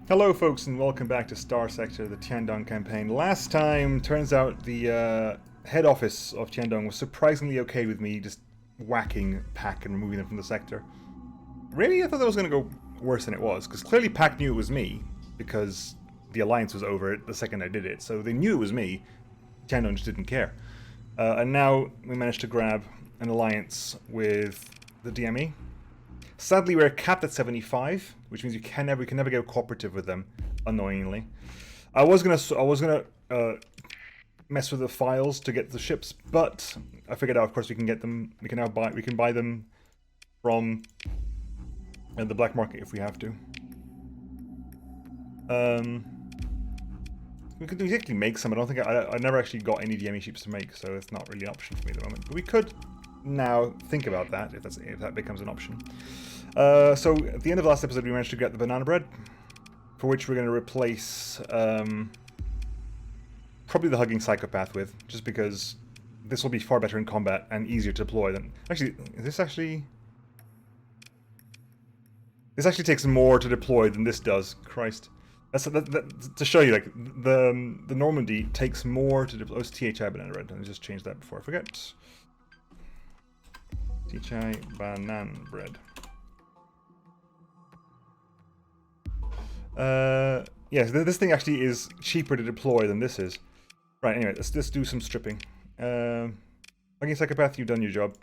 Hello folks and welcome back to Starsector, the Tiandong campaign. Last time, turns out the head office of Tiandong was surprisingly okay with me just whacking Pac and removing them from the sector. Really? I thought that was going to go worse than it was, because clearly Pac knew it was me, because the alliance was over it the second I did it, so they knew it was me. Tiandong just didn't care. And now we managed to grab an alliance with the DME. Sadly, we're capped at 75, which means we can never go cooperative with them. Annoyingly, I was gonna mess with the files to get the ships, but I figured out, of course, we can get them. We can buy them from the black market if we have to. We could exactly make some. I don't think I never actually got any DME ships to make, so it's not really an option for me at the moment. But we could now think about that if that becomes an option. So at the end of the last episode, we managed to get the banana bread, for which we're going to replace probably the hugging psychopath with, just because this will be far better in combat and easier to deploy than this actually takes more to deploy than this does. Christ, that to show you, like the Normandy takes more to deploy. Oh, it's THI banana bread. Let me just change that before I forget. THI banana bread. Yes, this thing actually is cheaper to deploy than this is. Right, anyway, let's do some stripping. Okay, Psychopath, you've done your job.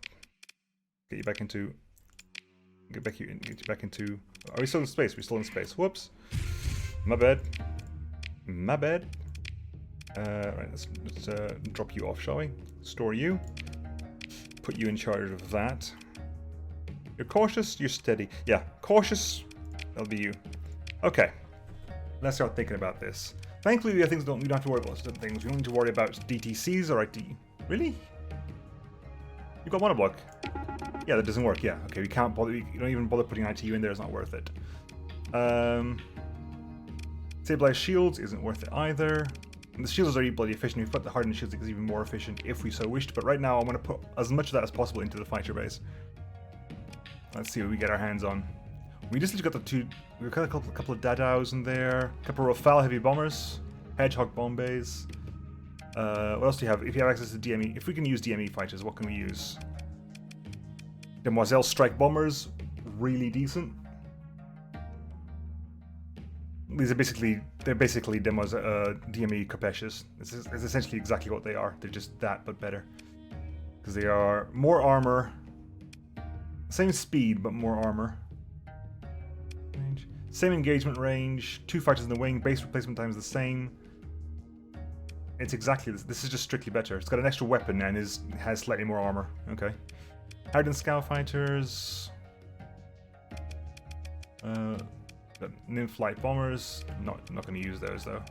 Get you back into... Get you back into... Are we still in space? We're still in space. Whoops. My bad. My bad. Right, let's drop you off, shall we? Store you. Put you in charge of that. You're cautious, you're steady. Yeah, cautious, that'll be you. Okay. Let's start thinking about this. Thankfully, we don't have to worry about certain things. We don't need to worry about DTCs or IT. Really? You got monoblock? Yeah, that doesn't work. Yeah. Okay, we can't bother. You don't even bother putting ITU in there. It's not worth it. Stabilized shields isn't worth it either. And the shields are really bloody efficient. We've put the hardened shields because it's even more efficient if we so wished. But right now, I'm going to put as much of that as possible into the fighter base. Let's see what we get our hands on. We just got we've got a couple of Dadaos in there, a couple of Rafale heavy bombers, Hedgehog bomb bays. What else do you have? If you have access to DME, if we can use DME fighters, what can we use? Demoiselle strike bombers, really decent. These are basically DME Kopeshes. It's essentially exactly what they are. They're just that, but better, because they are more armor, same speed but more armor. Same engagement range, 2 fighters in the wing, base replacement time is the same. It's exactly this. This is just strictly better. It's got an extra weapon and has slightly more armor. Okay. Hardened scout fighters. Nymph light bombers. Not going to use those though.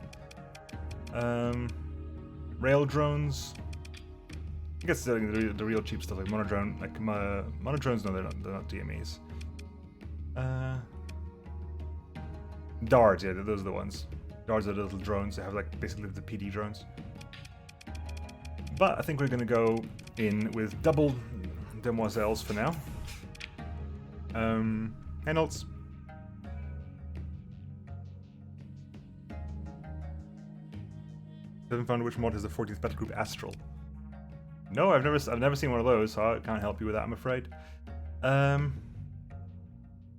Rail drones. I guess the real cheap stuff like monodrone. Like monodrones. No, they're not DMEs. Dards, yeah, those are the ones. Dards are the little drones. They have like basically the PD drones. But I think we're going to go in with double demoiselles for now. Handles. Haven't found which mod has the 14th battle group Astral. No, I've never seen one of those, so I can't help you with that, I'm afraid.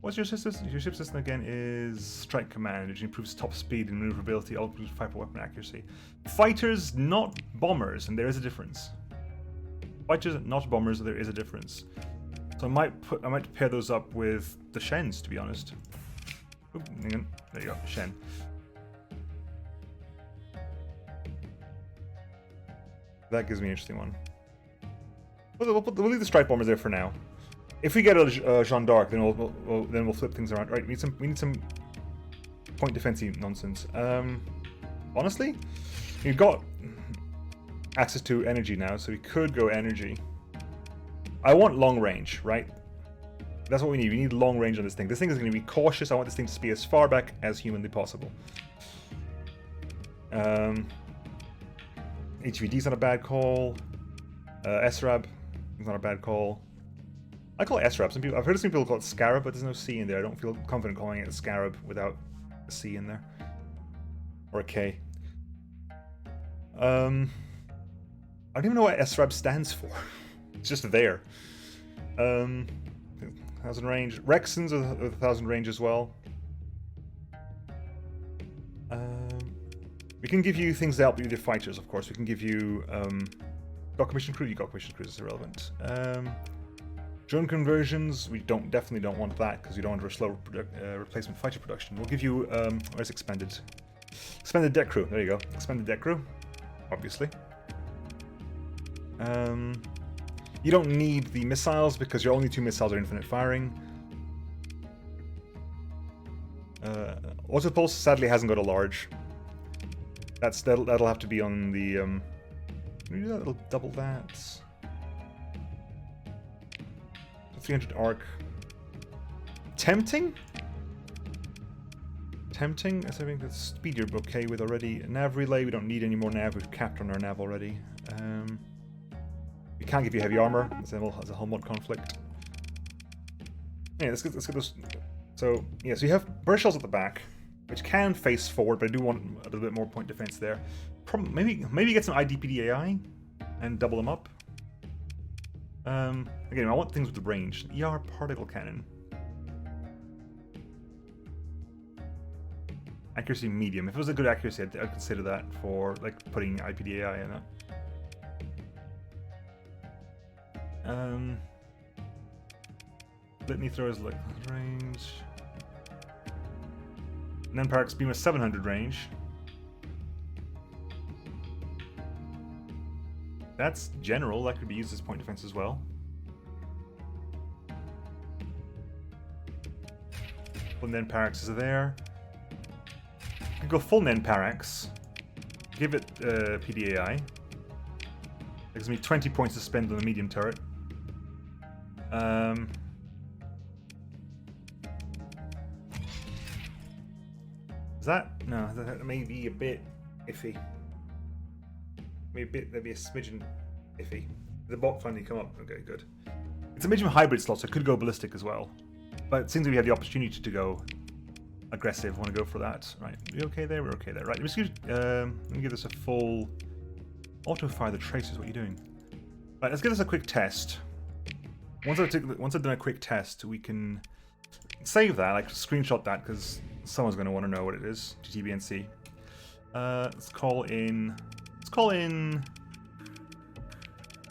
What's your ship system? Your ship system again is Strike Command, which improves top speed and maneuverability, all improves fighter weapon accuracy. Fighters, not bombers, and there is a difference. Fighters, not bombers, there is a difference. So I might pair those up with the Shens, to be honest. Oop, hang on. There you go, Shen. That gives me an interesting one. We'll leave the strike bombers there for now. If we get a Jeanne d'Arc, then we'll flip things around. Right, we need some point defensive nonsense. Honestly, we've got access to energy now, so we could go energy. I want long range, right? That's what we need. We need long range on this thing. This thing is going to be cautious. I want this thing to be as far back as humanly possible. HVD's not a bad call. SRAB is not a bad call. I call it SRAB. I've heard some people call it Scarab, but there's no C in there. I don't feel confident calling it a Scarab without a C in there. Or a K. I don't even know what SRAB stands for. It's just there. 1,000 range. Rexons are 1,000 range as well. We can give you things to help you with your fighters, of course. We can give you got commission crew. You got commission crew is irrelevant. Drone conversions. We definitely don't want that because we don't want to slow replacement fighter production. We'll give you where's expanded deck crew. There you go. Expanded deck crew, obviously. You don't need the missiles because your only 2 missiles are infinite firing. Autopulse sadly hasn't got a large. That'll have to be on the. Can we do that? It'll double that. 300 arc. Tempting. I think the speed you're okay with already. Nav relay. We don't need any more nav. We've capped on our nav already. We can't give you heavy armor. It's a whole mod conflict. Yeah, let's get those. So yeah, so you have burst shells at the back, which can face forward, but I do want a little bit more point defense there. Maybe get some IDPD AI and double them up. Again, I want things with the range. ER particle cannon. Accuracy medium. If it was a good accuracy, I'd consider that for like putting IPD AI in it. Litany throws like range. And then Parks beam a 700 range. That's general. That could be used as point defense as well. Full Nen Parax is there. You could go full Nen Parax. Give it PDAI. It gives me 20 points to spend on the medium turret. Is that? No, that may be a bit iffy. That'd be a smidgen iffy. The bot finally come up. Okay, good. It's a medium hybrid slot, so it could go ballistic as well. But it seems that we have the opportunity to go aggressive. Want to go for that? Right. We okay there? We're okay there. Right. Let me give this a full auto fire the tracers. What are you doing? Right. Let's give this a quick test. Once I've done a quick test, we can save that. Like screenshot that because someone's going to want to know what it is. GTBNC. Let's call in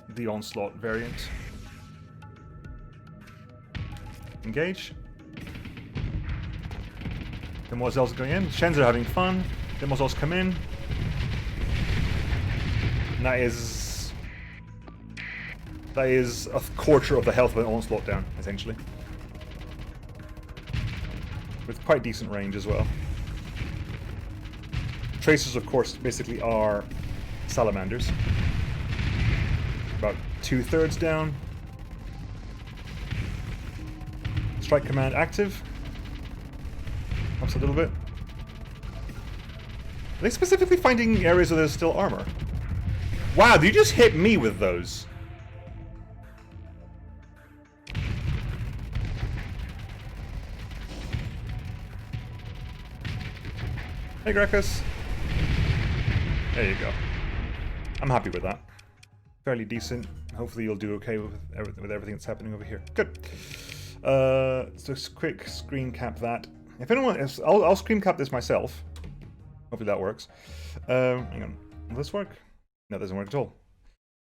the Onslaught variant. Engage. Demoiselles are going in. Shens are having fun. Demoiselles come in. And that is a quarter of the health of an Onslaught down, essentially. With quite decent range as well. Tracers, of course, basically are salamanders. About 2/3 down. Strike command active. Helps a little bit. Are they specifically finding areas where there's still armor? Wow, you just hit me with those. Hey, Grekus. There you go. I'm happy with that. Fairly decent. Hopefully you'll do okay with everything that's happening over here. Good. So just quick screen cap that. If anyone else, I'll screen cap this myself. Hopefully that works. Hang on. Will this work? No, it doesn't work at all.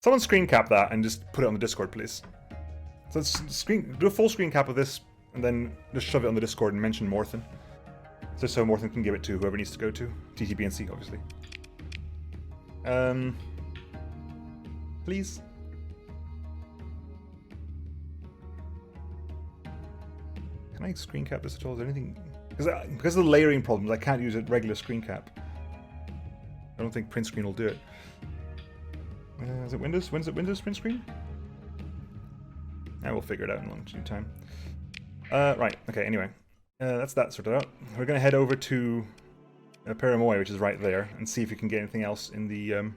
Someone screen cap that and just put it on the Discord, please. So let's do a full screen cap of this and then just shove it on the Discord and mention Morthen. Just so Morthen can give it to whoever needs to go to. TTBNC, obviously. Please. Can I screen cap this at all? Is there anything? Because of the layering problems, I can't use a regular screen cap. I don't think print screen will do it. Is it Windows? When's it Windows print screen? I will figure it out in due time. Right. Okay. Anyway, that's that sorted out. We're gonna head over to Paramoy, which is right there, and see if we can get anything else in the.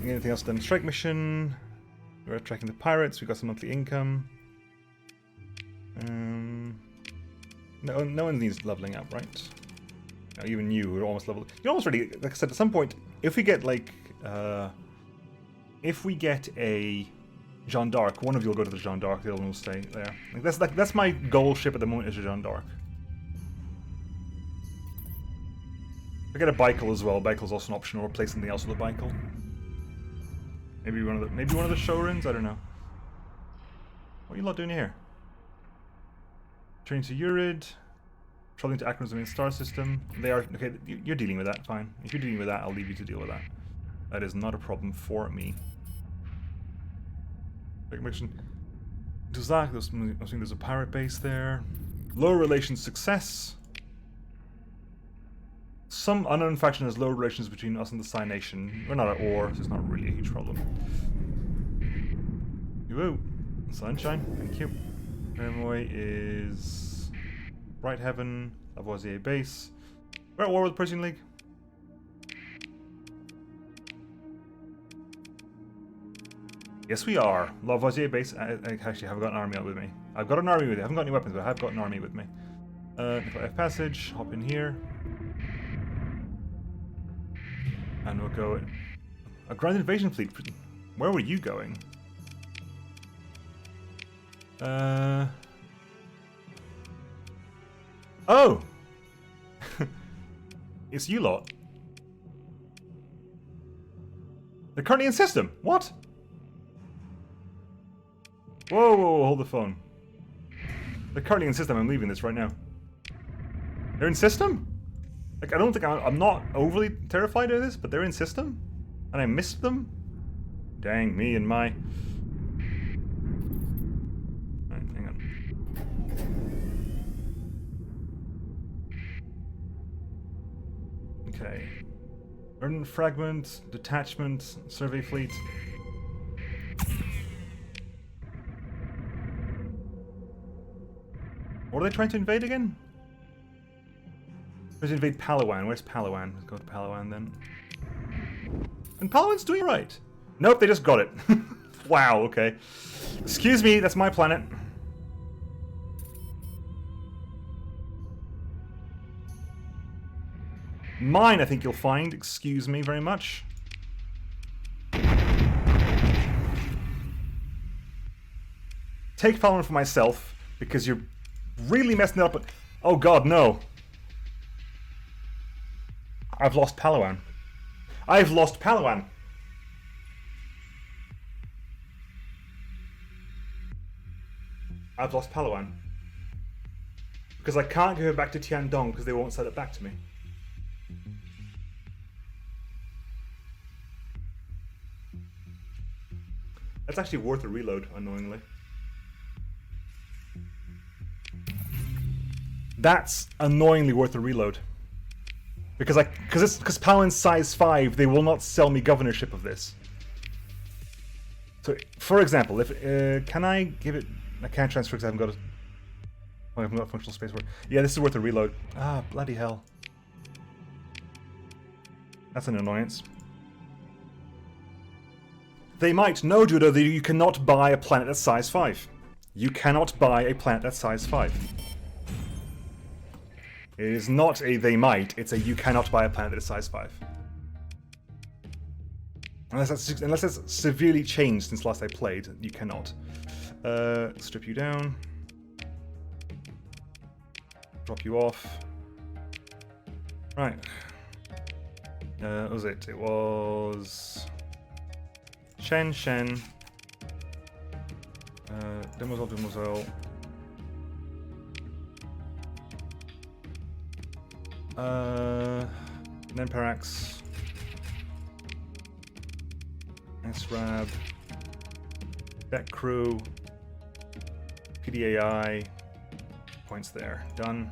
Anything else done? Strike mission. We're tracking the pirates. We got some monthly income. No one needs leveling up, right? No, even you would almost level. You almost ready. Like I said, at some point, if we get like, if we get a Jeanne d'Arc, one of you will go to the Jeanne d'Arc. The other one will stay there. That's my goal ship at the moment, is a Jeanne d'Arc. I get a Baikel as well. Baikel's also an option, or replace something else with a Baikel. Maybe one of the Shorins. I don't know. What are you lot doing here? Training to Urid. Traveling to Akron's main star system. They are okay. You're dealing with that. Fine. If you're dealing with that, I'll leave you to deal with that. That is not a problem for me. Mission. Duzak. I think there's a pirate base there. Low relations success. Some unknown faction has low relations between us and the Psy Nation. We're not at war, so it's not really a huge problem. Woo! Sunshine, thank you. Nemo is Bright Heaven, Lavoisier base. We're at war with the Persian League. Yes, we are. Lavoisier base. I actually have got an army out with me. I've got an army with me. I haven't got any weapons, but I have got an army with me. F passage. Hop in here. And we'll go... A Grand Invasion fleet. Where were you going? Oh! It's you lot. They're currently in system. What? Whoa, hold the phone. They're currently in system. I'm leaving this right now. They're in system? Like, I don't think I'm not overly terrified of this, but they're in system? And I missed them? Dang, me and my... Alright, hang on. Okay. Urban fragment, detachment, survey fleet. What are they trying to invade again? Let's invade Palawan. Where's Palawan? Let's go to Palawan then. And Palawan's doing right. Nope, they just got it. Wow, okay. Excuse me, that's my planet. Mine, I think you'll find. Excuse me very much. Take Palawan for myself, because you're really messing it up. Oh god, no. I've lost Palawan. I've lost Palawan. I've lost Palawan. Because I can't go back to Tiandong because they won't sell it back to me. That's actually worth a reload, annoyingly. That's annoyingly worth a reload. Because Palawan's size 5, they will not sell me governorship of this. So, for example, if can I give it? I can't transfer because I haven't got a. I haven't got functional space for it. Yeah, this is worth a reload. Ah, bloody hell. That's an annoyance. They might. No, Judah, you cannot buy a planet that's size 5. You cannot buy a planet that's size 5. It is not a they might, it's a you cannot buy a planet that is size 5. Unless that's severely changed since last I played, you cannot. Strip you down. Drop you off. Right. What was it? It was... Shen. Demoiselle. Nemparax, SRAB, Deck Crew, PDAI, points there, done.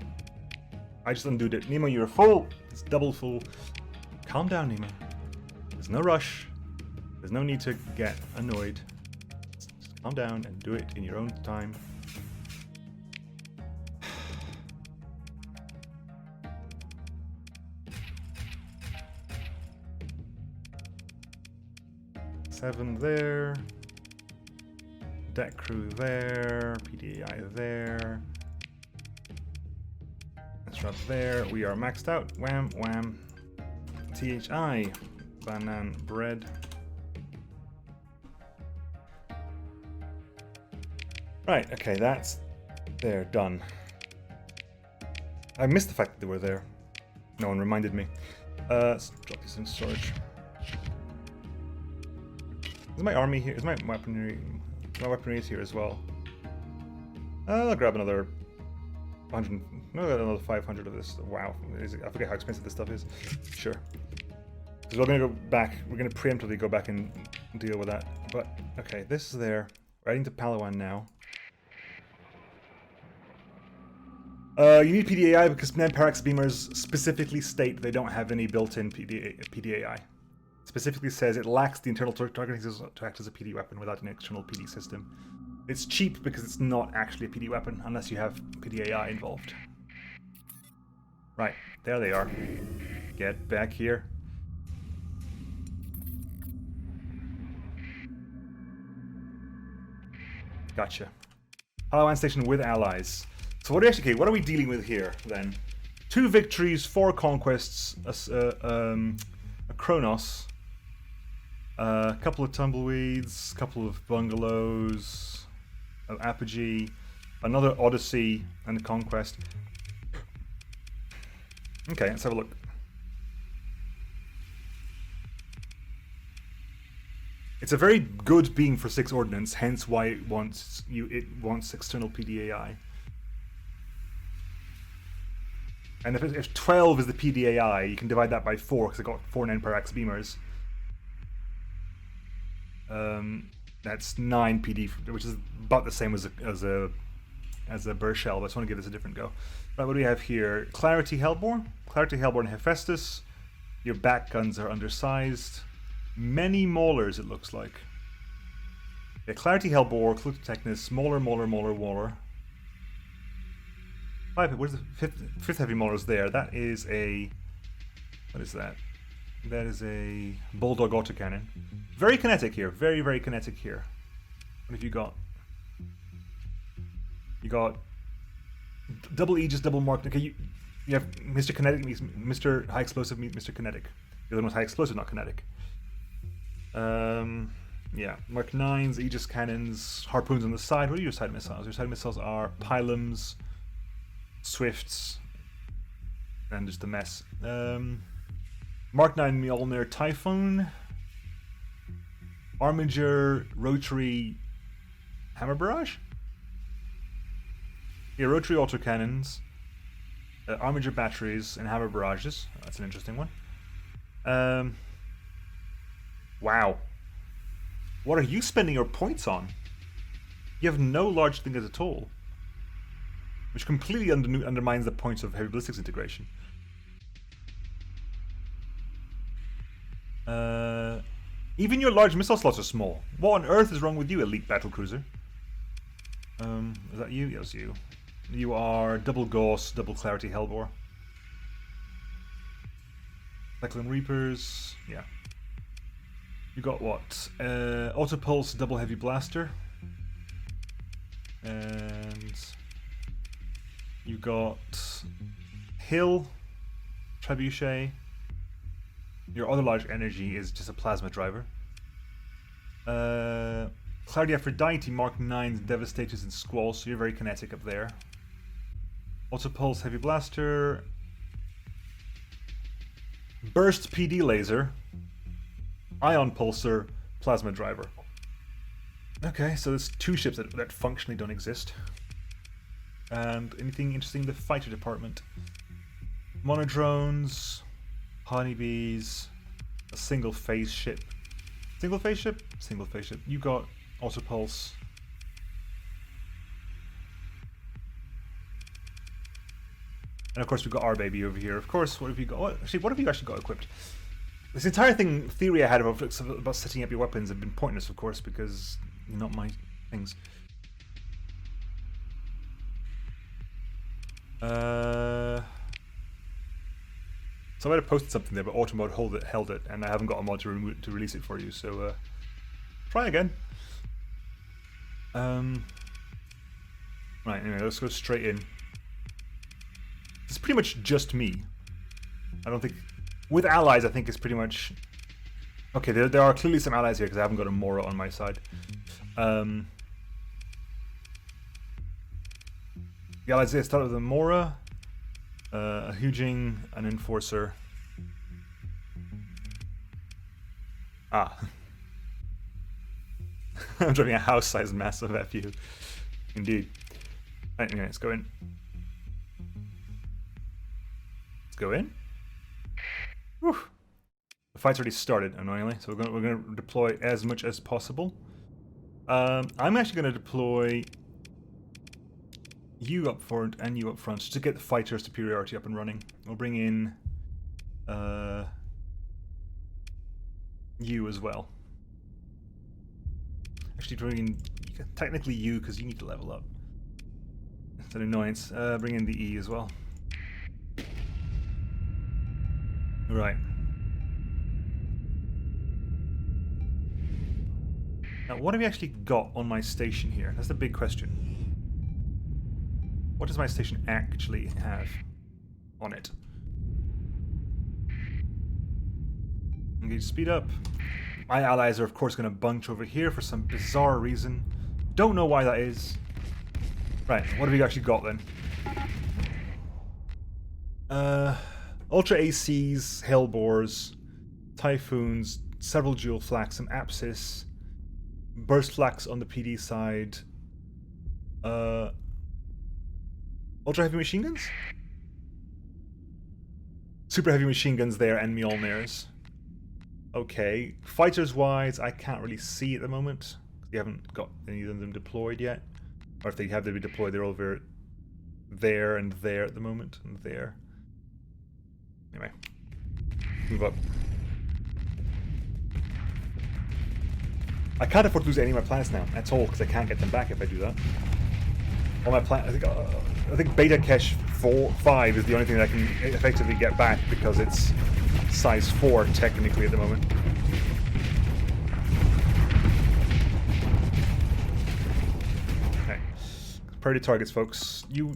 I just undid it. Nemo, you're full. It's double full. Calm down, Nemo. There's no rush. There's no need to get annoyed. Just calm down and do it in your own time. Seven there. deck crew there, PDAI there. Up there, we are maxed out. Wham, wham. THI, banan bread. Right, okay, that's there, done. I missed the fact that they were there. No one reminded me. Let's drop these in storage. Is my army here? Is my weaponry? My weaponry is here as well. I'll grab another 100. No, another 500 of this. Wow, I forget how expensive this stuff is. Sure. Because we're going to go back. We're going to preemptively go back and deal with that. But okay, this is there. Riding to Palawan now. You need PDAI because Parax beamers specifically state they don't have any built-in PDAI. Specifically says it lacks the internal targeting system to act as a PD weapon without an external PD system. It's cheap because it's not actually a PD weapon unless you have PDAI involved. Right, there they are. Get back here. Gotcha. Palawan station with allies. So what are we dealing with here then? 2 victories, 4 conquests, a Kronos, a couple of tumbleweeds, a couple of bungalows, an apogee, another Odyssey, and a conquest. Okay, let's have a look. It's a very good beam for 6 ordnance, hence why it wants external PDAI. And if 12 is the PDAI, you can divide that by 4 because I got 4 9-parax beamers. That's 9 PD, which is about the same as a Burshell, but I just want to give this a different go. Right, what do we have here? Clarity Hellbore and Hephaestus. Your back guns are undersized. Many Maulers, it looks like. Yeah, Clarity Hellbore, Clutotechnus, Mauler. Where's the fifth heavy Maulers there? That is a... What is that? That is a Bulldog autocannon. Very kinetic here. Very, very kinetic here. What have you got? You got double Aegis, double Mark. Okay, you have Mr. Kinetic, Mr. High Explosive, Mr. Kinetic. The other one's High Explosive, not Kinetic. Yeah, Mark 9s, Aegis cannons, harpoons on the side. What are your side missiles? Your side missiles are Pylums, Swifts, and just a mess. Mark 9 Mjolnir Typhoon, Armiger Rotary Hammer Barrage? Yeah, Rotary Autocannons, Armiger Batteries, and Hammer Barrages. That's an interesting one. Wow. What are you spending your points on? You have no large thinkers at all. Which completely undermines the points of heavy ballistics integration. Even your large missile slots are small. What on earth is wrong with you, elite battlecruiser? Is that you? Yes, you. You are double Gauss, double Clarity Hellbore. Cyclone Reapers, yeah. You got what? Autopulse, double heavy blaster. And you got Hill, Trebuchet. Your other large energy is just a plasma driver. Clarity Aphrodite, Mark 9s, Devastators, and Squalls, so you're very kinetic up there. Autopulse, Heavy Blaster. Burst PD Laser. Ion Pulsar, Plasma Driver. Okay, so there's 2 ships that functionally don't exist. And anything interesting in the fighter department? Monodrones, honeybees, a single phase ship. Single phase ship? Single phase ship. You got Autopulse. And of course we've got our baby over here. Of course, what have you got? What have you actually got equipped? This entire theory I had about setting up your weapons have been pointless, of course, because they're not my things. So I might have posted something there, but Automod held it, and I haven't got a mod to release it for you. So try again. Right, anyway, let's go straight in. It's pretty much just me. I don't think... With allies, I think it's pretty much... Okay, there are clearly some allies here because I haven't got a Mora on my side. The allies here start with a Mora, a Hujing, an Enforcer. Ah. I'm driving a house-sized massive FU. Indeed. Right, anyway, let's go in. Let's go in. Whew. The fight's already started, annoyingly, so we're gonna deploy as much as possible. I'm actually gonna deploy you up front and you up front to get the fighter superiority up and running. We'll bring in you as well. Actually, bring in technically you because you need to level up. It's an annoyance. Bring in the E as well. Right. Now, what have we actually got on my station here? That's the big question. What does my station actually have on it? Engage speed up. My allies are, of course, going to bunch over here for some bizarre reason. Don't know why that is. Right, what have we actually got then? Ultra ACs, Hellbores, Typhoons, several dual flaks, some Apsis, burst flaks on the PD side, ultra heavy machine guns? Super heavy machine guns there and Mjolnirs. Okay, fighters wise, I can't really see at the moment. We haven't got any of them deployed yet. Or if they have to be deployed, they're over there and there at the moment, and there. Anyway, move up. I can't afford to lose any of my planets now, at all, because I can't get them back if I do that. All my planets, I think Beta Cache 5 is the only thing that I can effectively get back because it's size 4 technically at the moment. Okay, priority targets, folks. You.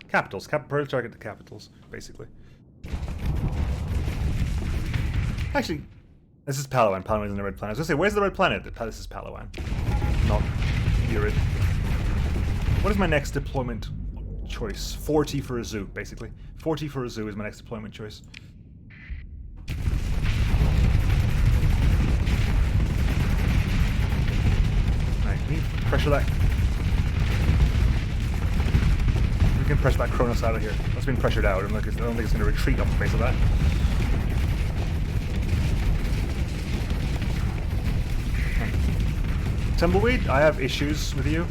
Capitals. Priority target the capitals, basically. Actually, this is Palawan. Palawan is in the red planet. I was gonna say, where's the red planet? This is Palawan, not Urid. What is my next deployment choice? 40 for a zoo, basically. 40 for a zoo is my next deployment choice. Alright, can you pressure that? We can pressure that Kronos out of here. That's been pressured out. I don't think it's going to retreat off the face of that. Tumbleweed, I have issues with you.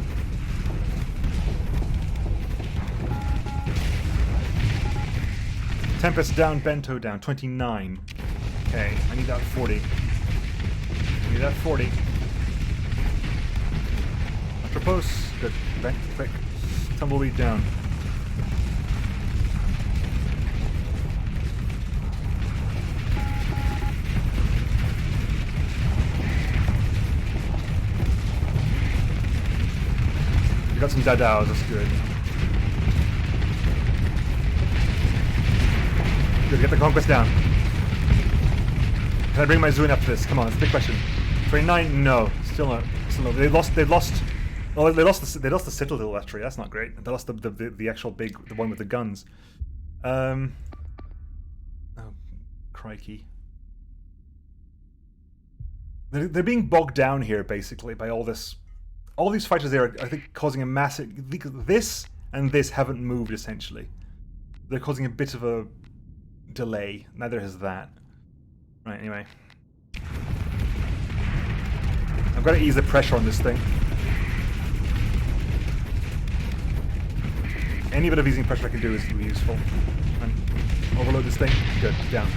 Tempest down, Bento down, 29. Okay, I need that 40. I need that 40. Atropos, good. Bent, quick. Tumbleweed down. We got some Dadaos, that's good. Good, get the conquest down. Can I bring my Zuin up to this? Come on, it's a big question. 29? No, still not. They lost. Oh, they lost the Citadel actually. That's not great. They lost the actual the one with the guns. Oh, crikey. They're being bogged down here basically by all this. All these fighters there are, I think, causing a massive... This and this haven't moved, essentially. They're causing a bit of a delay. Neither has that. Right, anyway. I've got to ease the pressure on this thing. Any bit of easing pressure I can do is really useful. And overload this thing. Good, down.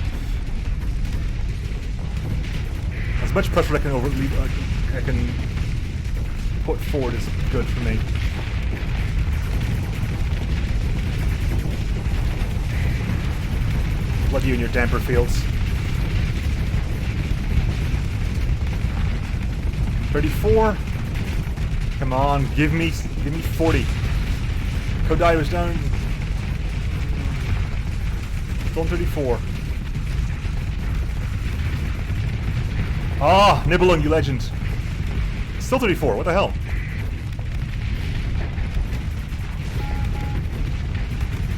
As much pressure I can put forward is good for me. Love you and your damper fields. 34. Come on, give me 40. Kodai was down. Still on 34. Ah, Nibelung, you legend. Still 34, what the hell?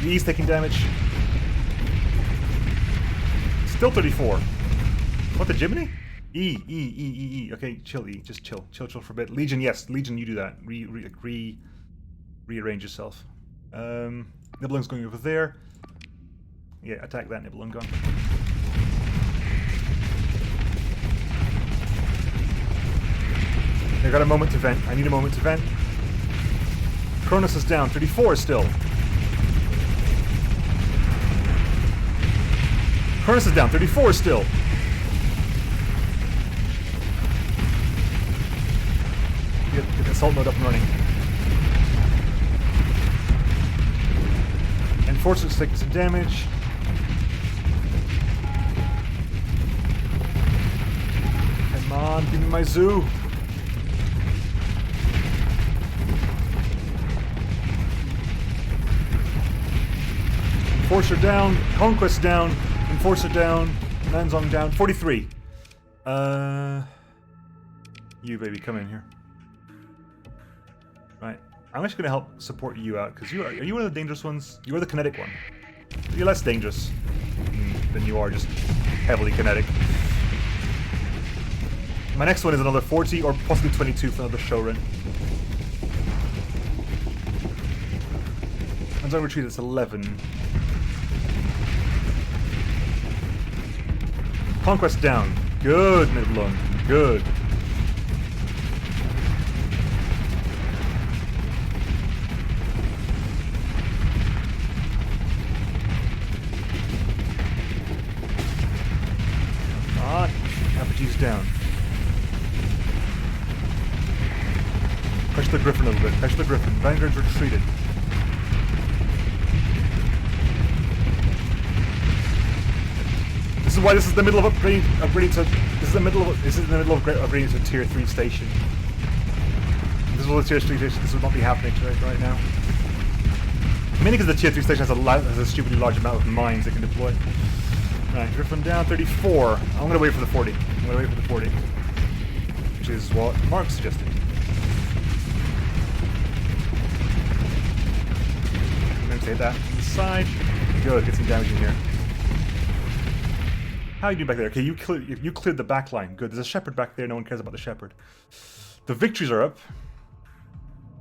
E's taking damage. Still 34. What, the Jiminy? E. Okay, chill, E. Just chill. Chill for a bit. Legion, yes. Legion, you do that. Rearrange yourself. Nibelung's going over there. Yeah, attack that Nibelung gun. I got a moment to vent. I need a moment to vent. Cronus is down. 34 still. Cronus is down. 34 still. Get the assault mode up and running. Enforcer's taking some damage. Come on, give me my zoo. Enforcer down, Conquest down, Enforcer down, Nanzong down, 43. You baby, come in here. Right, I'm actually gonna help support you out, because are you one of the dangerous ones? You are the kinetic one. You're less dangerous than you are just heavily kinetic. My next one is another 40 or possibly 22 for another show run. Nanzong retreat, it's 11. Conquest down. Good, Nibelung. Good. Ah, Apogee's down. Crush the Griffin a little bit. Crush the Griffin. Vanguard's retreated. This is why this is the middle of upgrading to. This is the middle of upgrading to a tier 3 station. This was a tier 3 station. This would not be happening right now. Mainly because the tier 3 station has a stupidly large amount of mines it can deploy. Right, Griffin down 34. I'm gonna wait for the 40. I'm gonna wait for the 40, which is what Mark suggested. I'm gonna take that to the side. Good, get some damage in here. How are you doing back there? Okay, you cleared the back line. Good. There's a shepherd back there. No one cares about the shepherd. The victories are up.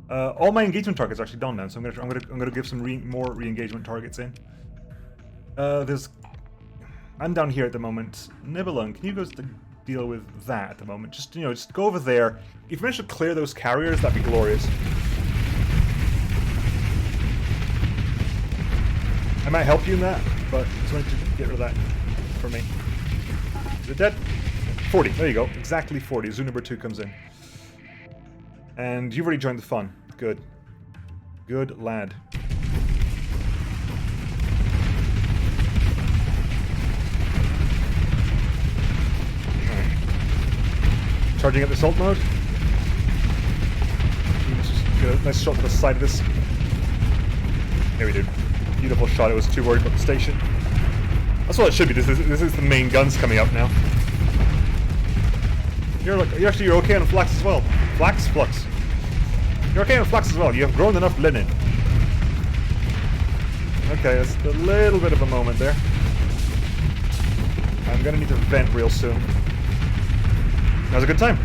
All my engagement targets are actually done now, so I'm gonna give some more re-engagement targets in. I'm down here at the moment. Nibelung, can you go to deal with that at the moment? Just just go over there. If you manage to clear those carriers, that'd be glorious. I might help you in that, but I just wanted to get rid of that for me. Is it dead? 40. There you go. Exactly 40. Zoo number 2 comes in. And you've already joined the fun. Good. Good lad. Alright. Charging up the assault mode. Let's just get a nice shot to the side of this. There we do. Beautiful shot. I was too worried about the station. That's what it should be. This is the main guns coming up now. You're okay on Flax as well. Flux. You're okay on Flax as well. You have grown enough linen. Okay, that's a little bit of a moment there. I'm gonna need to vent real soon. Now's a good time.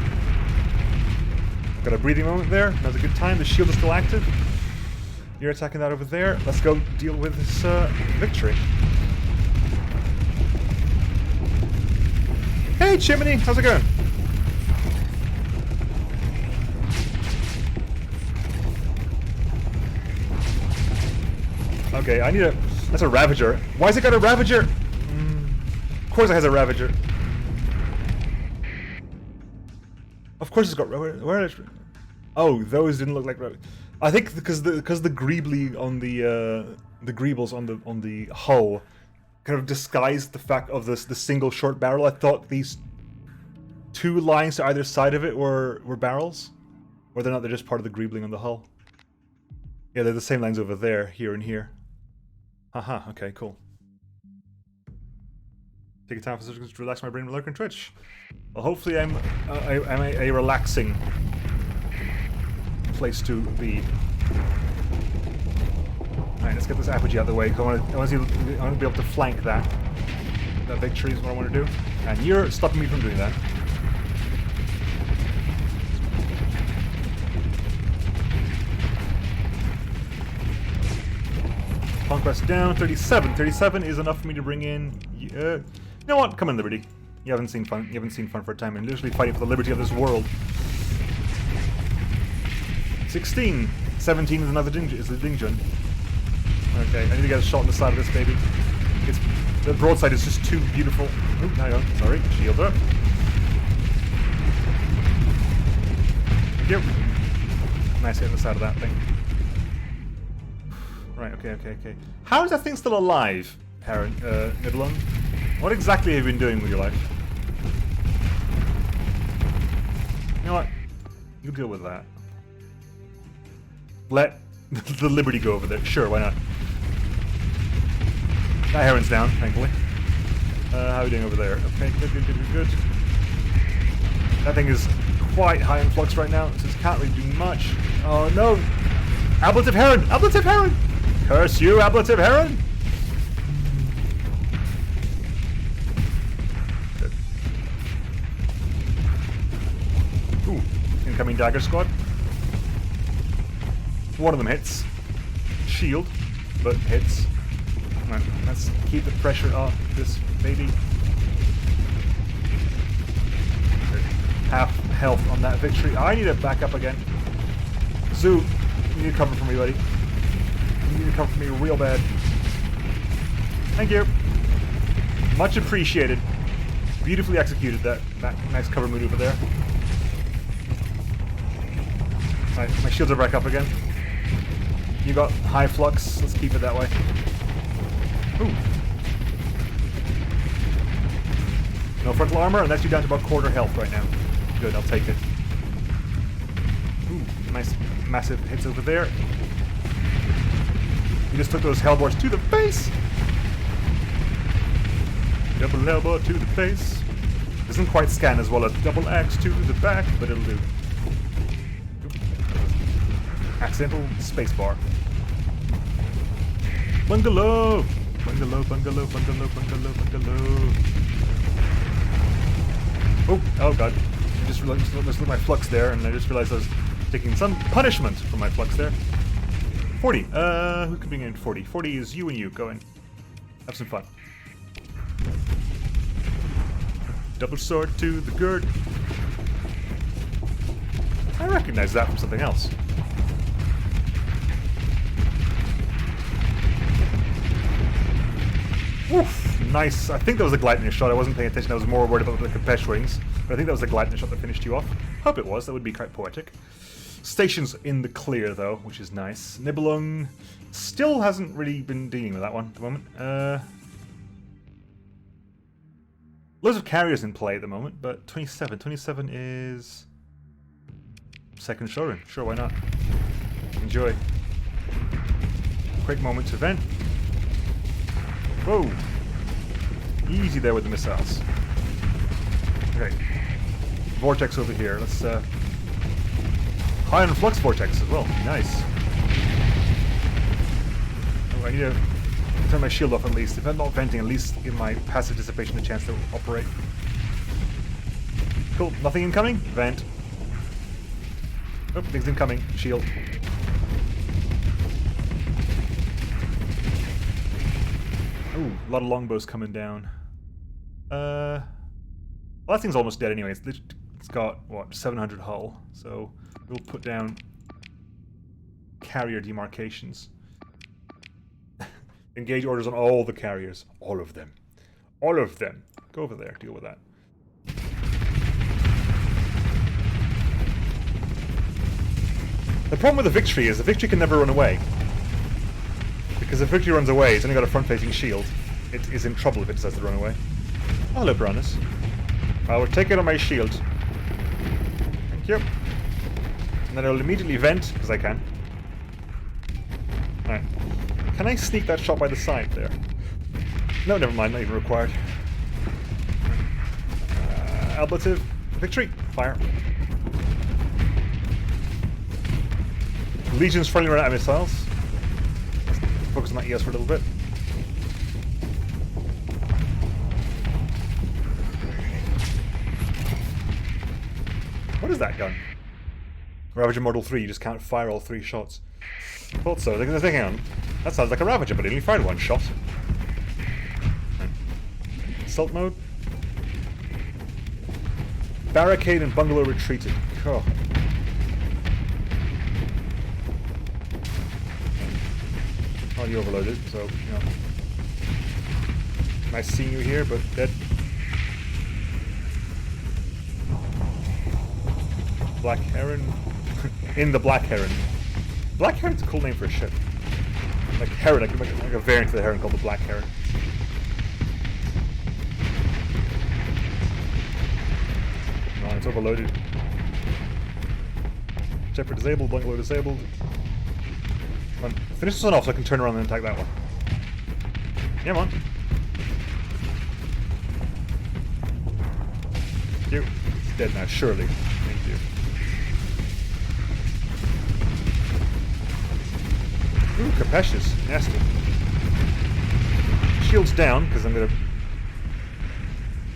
Got a breathing moment there. Now's a good time. The shield is still active. You're attacking that over there. Let's go deal with this victory. Hey, Chimney! How's it going? Okay, I need a... That's a Ravager. Why has it got a Ravager? Of course it has a Ravager. Of course it's got... Where oh, those didn't look like Ravager. I think because the Greebly on the Greebles on the hull kind of disguised the fact of the single short barrel. I thought these two lines to either side of it were barrels. Whether or not they're just part of the greebling on the hull. Yeah, they're the same lines over there, here and here. Haha, okay, cool. Take a time for seconds to relax my brain, lurk and twitch. Well, hopefully I'm a relaxing place to be. Alright, let's get this apogee out of the way, because I want to be able to flank that. That victory is what I want to do. And you're stopping me from doing that. Conquest down, 37. 37 is enough for me to bring in... you know what? Come on, Liberty. You haven't seen fun. You haven't seen fun for a time. You're literally fighting for the liberty of this world. 16. 17 is another is the Dingjun. Okay, I need to get a shot on the side of this baby. The broadside is just too beautiful. Oh, hang on. Sorry. Shield up. Thank you. Nice hit on the side of that thing. Right, okay. How is that thing still alive, Nibelung? What exactly have you been doing with your life? You know what? You deal with that. Let the Liberty go over there. Sure, why not? That Heron's down, thankfully. How are we doing over there? Okay, good. That thing is quite high in flux right now, so it can't really do much. Oh no! Ablative Heron! Ablative Heron! Curse you, Ablative Heron! Good. Ooh, incoming dagger squad. One of them hits. Shield, but hits. Come on, let's keep the pressure off this baby. Half health on that victory. I need to back up again. Zoo, you need to cover for me, buddy. You need to cover for me real bad. Thank you. Much appreciated. Beautifully executed that nice cover maneuver there. My shields are back up again. You got high flux. Let's keep it that way. Ooh. No frontal armor, and that's you down to about quarter health right now. Good, I'll take it. Ooh, nice massive hits over there. You just took those hellbores to the face! Double elbow to the face. Doesn't quite scan as well as double axe to the back, but it'll do. Accidental spacebar. Bungalow! Bungalow. Oh god. I just realized, look at my flux there, and I just realized I was taking some punishment from my flux there. 40. Who could bring in 40? 40 is you and you. Go in. Have some fun. Double sword to the girt. I recognize that from something else. Oof, nice. I think that was a Gleipnir shot. I wasn't paying attention. I was more worried about the Capesh wings. But I think that was a Gleipnir shot that finished you off. Hope it was. That would be quite poetic. Station's in the clear, though, which is nice. Nibelung still hasn't really been dealing with that one at the moment. Loads of carriers in play at the moment, but 27. 27 is... second showroom. Sure, why not? Enjoy. Quick moment to vent. Whoa! Easy there with the missiles. Okay. Vortex over here. Let's, high on flux vortex as well. Nice. Oh, I need to turn my shield off at least. If I'm not venting, at least give my passive dissipation a chance to operate. Cool. Nothing incoming? Vent. Oh, things incoming. Shield. Ooh, a lot of longbows coming down. Well, that thing's almost dead anyway. It's got, what, 700 hull. So we'll put down carrier demarcations. Engage orders on all the carriers. All of them. All of them. Go over there. Deal with that. The problem with the victory is the victory can never run away. Because if victory runs away, it's only got a front-facing shield. it is in trouble if it decides to run away. Oh, hello, Piranhas. I will take it on my shield. Thank you. And then I'll immediately vent, because I can. Alright. Can I sneak that shot by the side there? No, never mind, not even required. Ablative. Victory. Fire. Legion's finally run out of missiles. Let's focus on that ES for a little bit. What is that gun? Ravager Model 3, you just can't fire all 3 shots. Thought so. Hang on. That sounds like a Ravager, but it only fired 1 shot. Right. Assault mode. Barricade and bungalow retreated. Oh. Already overloaded, so, you know. Nice seeing you here, but dead. Black Heron. In the Black Heron. Black Heron's a cool name for a ship. Like Heron, I could make like a variant of the Heron called the Black Heron. No, it's overloaded. Shepherd disabled, bungalow disabled. Come on, finish this one off so I can turn around and attack that one. Yeah, come on. Thank you. It's dead now, surely. Thank you. Ooh, Capetious. Nasty. Shield's down, because I'm gonna...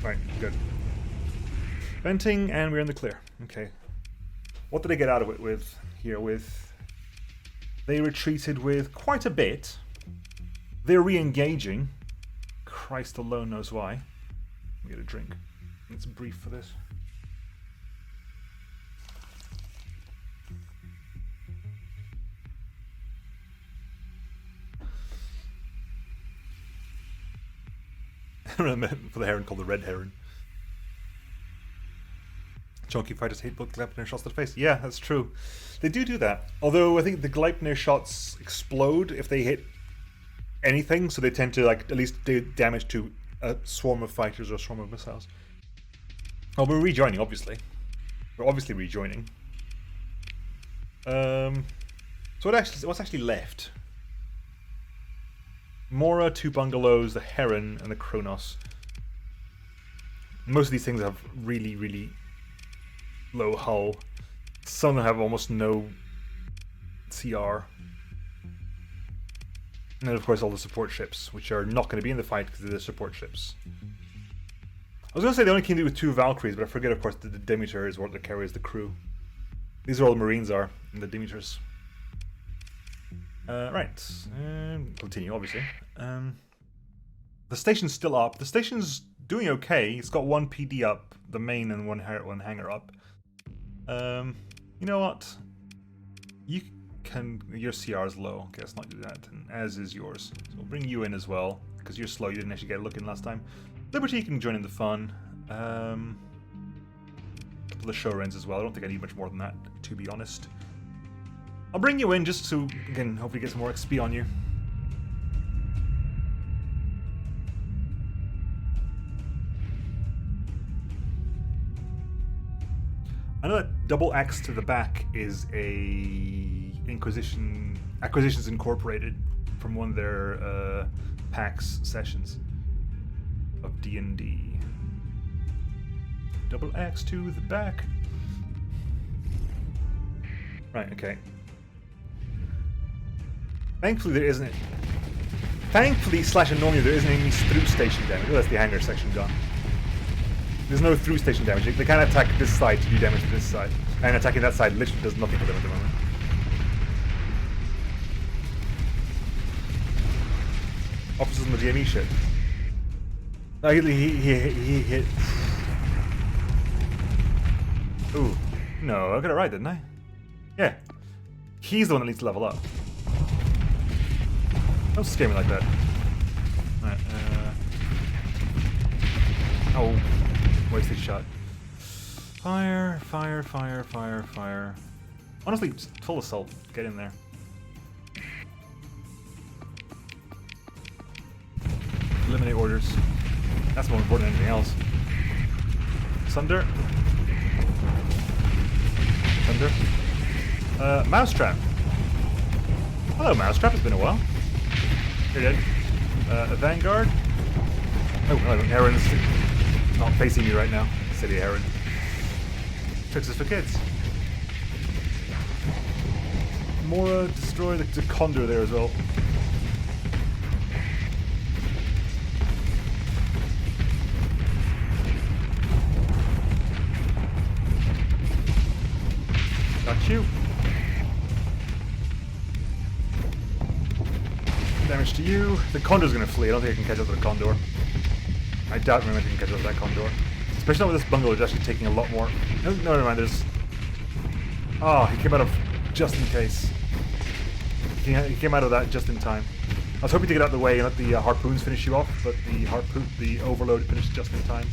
Right, good. Venting, and we're in the clear. Okay. What did I get out of it with, here, with... They retreated with quite a bit. They're re-engaging. Christ alone knows why. Let me get a drink. It's brief for this. For the heron called the red heron. Chunky fighters hate both Gleipnir shots to the face. Yeah, that's true. They do that. Although I think the Gleipnir shots explode if they hit anything, so they tend to like at least do damage to a swarm of fighters or a swarm of missiles. Oh, we're rejoining, obviously. We're obviously rejoining. So what's actually left? Mora, 2 bungalows, the Heron, and the Kronos. Most of these things have really, really low hull. Some of them have almost no CR. And then, of course, all the support ships, which are not going to be in the fight because they're the support ships. I was going to say they only can do with 2 Valkyries, but I forget, of course, that the Demeter is what carries the crew. These are all the Marines are, and the Demeters. Right, continue, obviously. The station's still up. The station's doing okay. It's got 1 PD up, the main, and one hangar up. You know what? Your CR is low. Okay, let's not do that. And as is yours. So we'll bring you in as well, because you're slow. You didn't actually get a look in last time. Liberty can join in the fun. A couple of show runs as well. I don't think I need much more than that, to be honest. I'll bring you in just so we can hopefully get some more XP on you. I know that double X to the back is a Acquisitions Incorporated from one of their PAX sessions of D&D. Double X to the back. Right, okay. Thankfully there isn't... Thankfully, / normally there isn't any through station damage. Oh, that's the hangar section gone. There's no through station damage. They can't attack this side to do damage to this side. And attacking that side literally does nothing for them at the moment. Officers on the DME ship. No, he hit... Ooh. No, I got it right, didn't I? Yeah. He's the one that needs to level up. Don't scare me like that. Right, oh, wasted shot. Fire, fire, fire, fire, fire. Honestly, just full assault. Get in there. Eliminate orders. That's more important than anything else. Sunder. Sunder. Mousetrap. Hello, Mousetrap. It's been a while. You're dead. A Vanguard. Oh, Heron's not facing you right now. Silly Heron. Tricks is for kids. Mora, destroy the Condor there as well. Got you. Damage to you. The Condor's gonna flee. I don't think I can catch up to the Condor. I doubt very much I can catch up to that Condor. Especially not with this bungalow, it's actually taking a lot more. No, never mind. There's. Oh, he came out of just in case. He came out of that just in time. I was hoping to get out of the way and let the harpoons finish you off, but the overload finished just in time.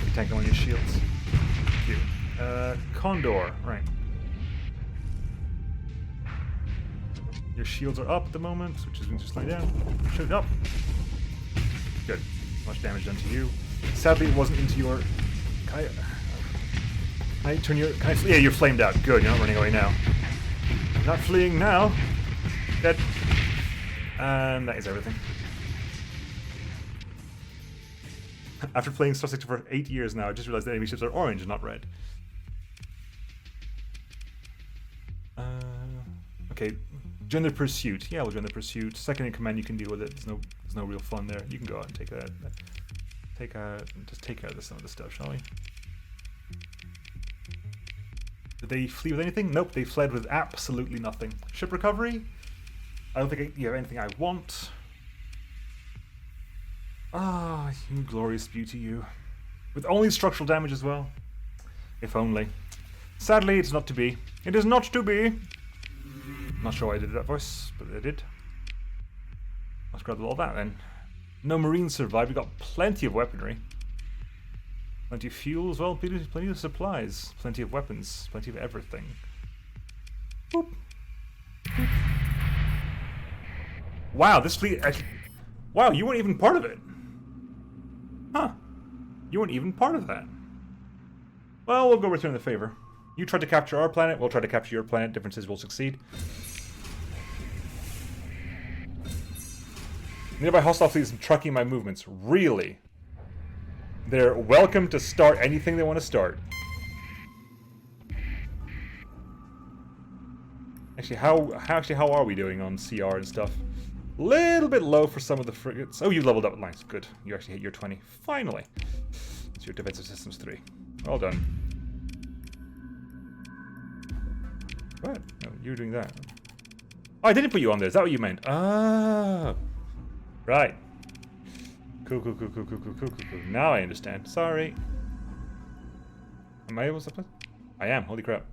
You tank on your shields. Cute. Condor, right. Your shields are up at the moment, which is going to just lay down. Shoot up. Good. Much damage done to you. Sadly, it wasn't into your. Can I turn your? Yeah, you're flamed out. Good. You're not running away now. You're not fleeing now. Dead. And that is everything. After playing Starsector for 8 years now, I just realized the enemy ships are orange and not red. Okay. Join the pursuit. Yeah, we'll join the pursuit. Second in command, you can deal with it. There's no real fun there. You can go out and take that. Just take care of some of the stuff, shall we? Did they flee with anything? Nope, they fled with absolutely nothing. Ship recovery? I don't think you have anything I want. Ah, you glorious beauty, you. With only structural damage as well. If only. Sadly, it's not to be. It is not to be. Not sure why I did that voice, but I did. Let's grab all that then. No Marines survived. We got plenty of weaponry. Plenty of fuel as well. Plenty of supplies. Plenty of weapons. Plenty of everything. Boop. Boop. Wow, this fleet actually... Wow, you weren't even part of it. Huh. You weren't even part of that. Well, we'll go return the favor. You tried to capture our planet, we'll try to capture your planet. Differences will succeed. Nearby hostile fleets tracking my movements. Really? They're welcome to start anything they want to start. Actually, how are we doing on CR and stuff? Little bit low for some of the frigates. Oh, you leveled up at lines. Good. You actually hit your 20. Finally. It's your defensive systems 3. Well done. What? No, you're doing that. Oh, I didn't put you on there. Is that what you meant? Ah. Right. Cool. Now I understand. Sorry. Am I able to? I am. Holy crap.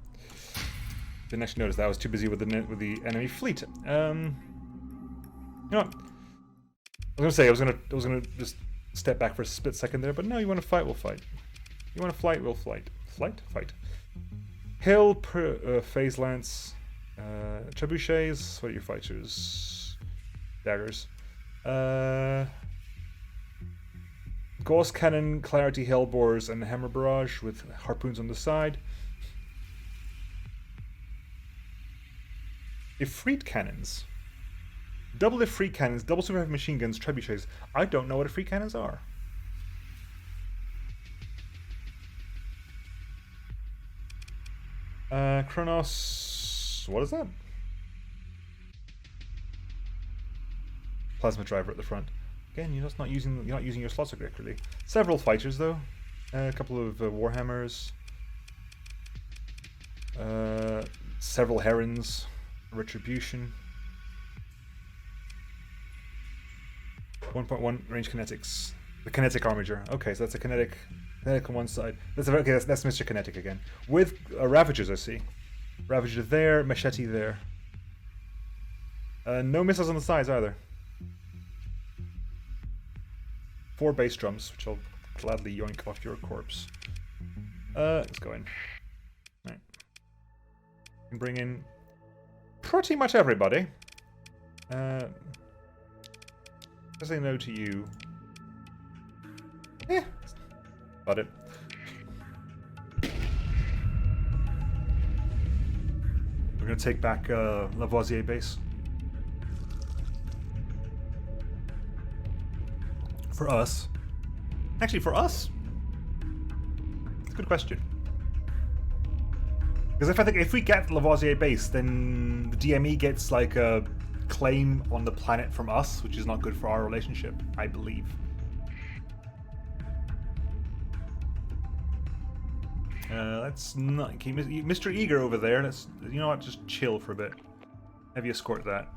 Didn't actually notice that. I was too busy with the enemy fleet. You know what? I was gonna just step back for a split second there, but no, you want to fight, we'll fight. You want to flight, we'll flight. Fight. Hill, phase lance, trebuchets. What are your fighters? Daggers. Gauss cannon, clarity hellbores, and hammer barrage with harpoons on the side. Ifrit cannons. Double Ifrit cannons, double super heavy machine guns, trebuchets. I don't know what Ifrit cannons are. Kronos. What is that? Plasma driver at the front. Again, you're not using your slots correctly. Several fighters though. A couple of warhammers. Several herons. Retribution. 1.1 range kinetics. The kinetic armature. Okay, so that's a kinetic on one side. That's Mr. Kinetic again. With Ravagers, I see. Ravager there, Machete there. No missiles on the sides either. 4 bass drums, which I'll gladly yoink off your corpse. Let's go in. Right. We can bring in pretty much everybody. Say no to you. Yeah, about it. We're gonna take back Lavoisier base. For us. Actually, for us? It's a good question. Because if we get Lavoisier base, then the DME gets like a claim on the planet from us, which is not good for our relationship, I believe. Let's not keep Mr. Eager over there. Let's, you know what, just chill for a bit. Have you escort that.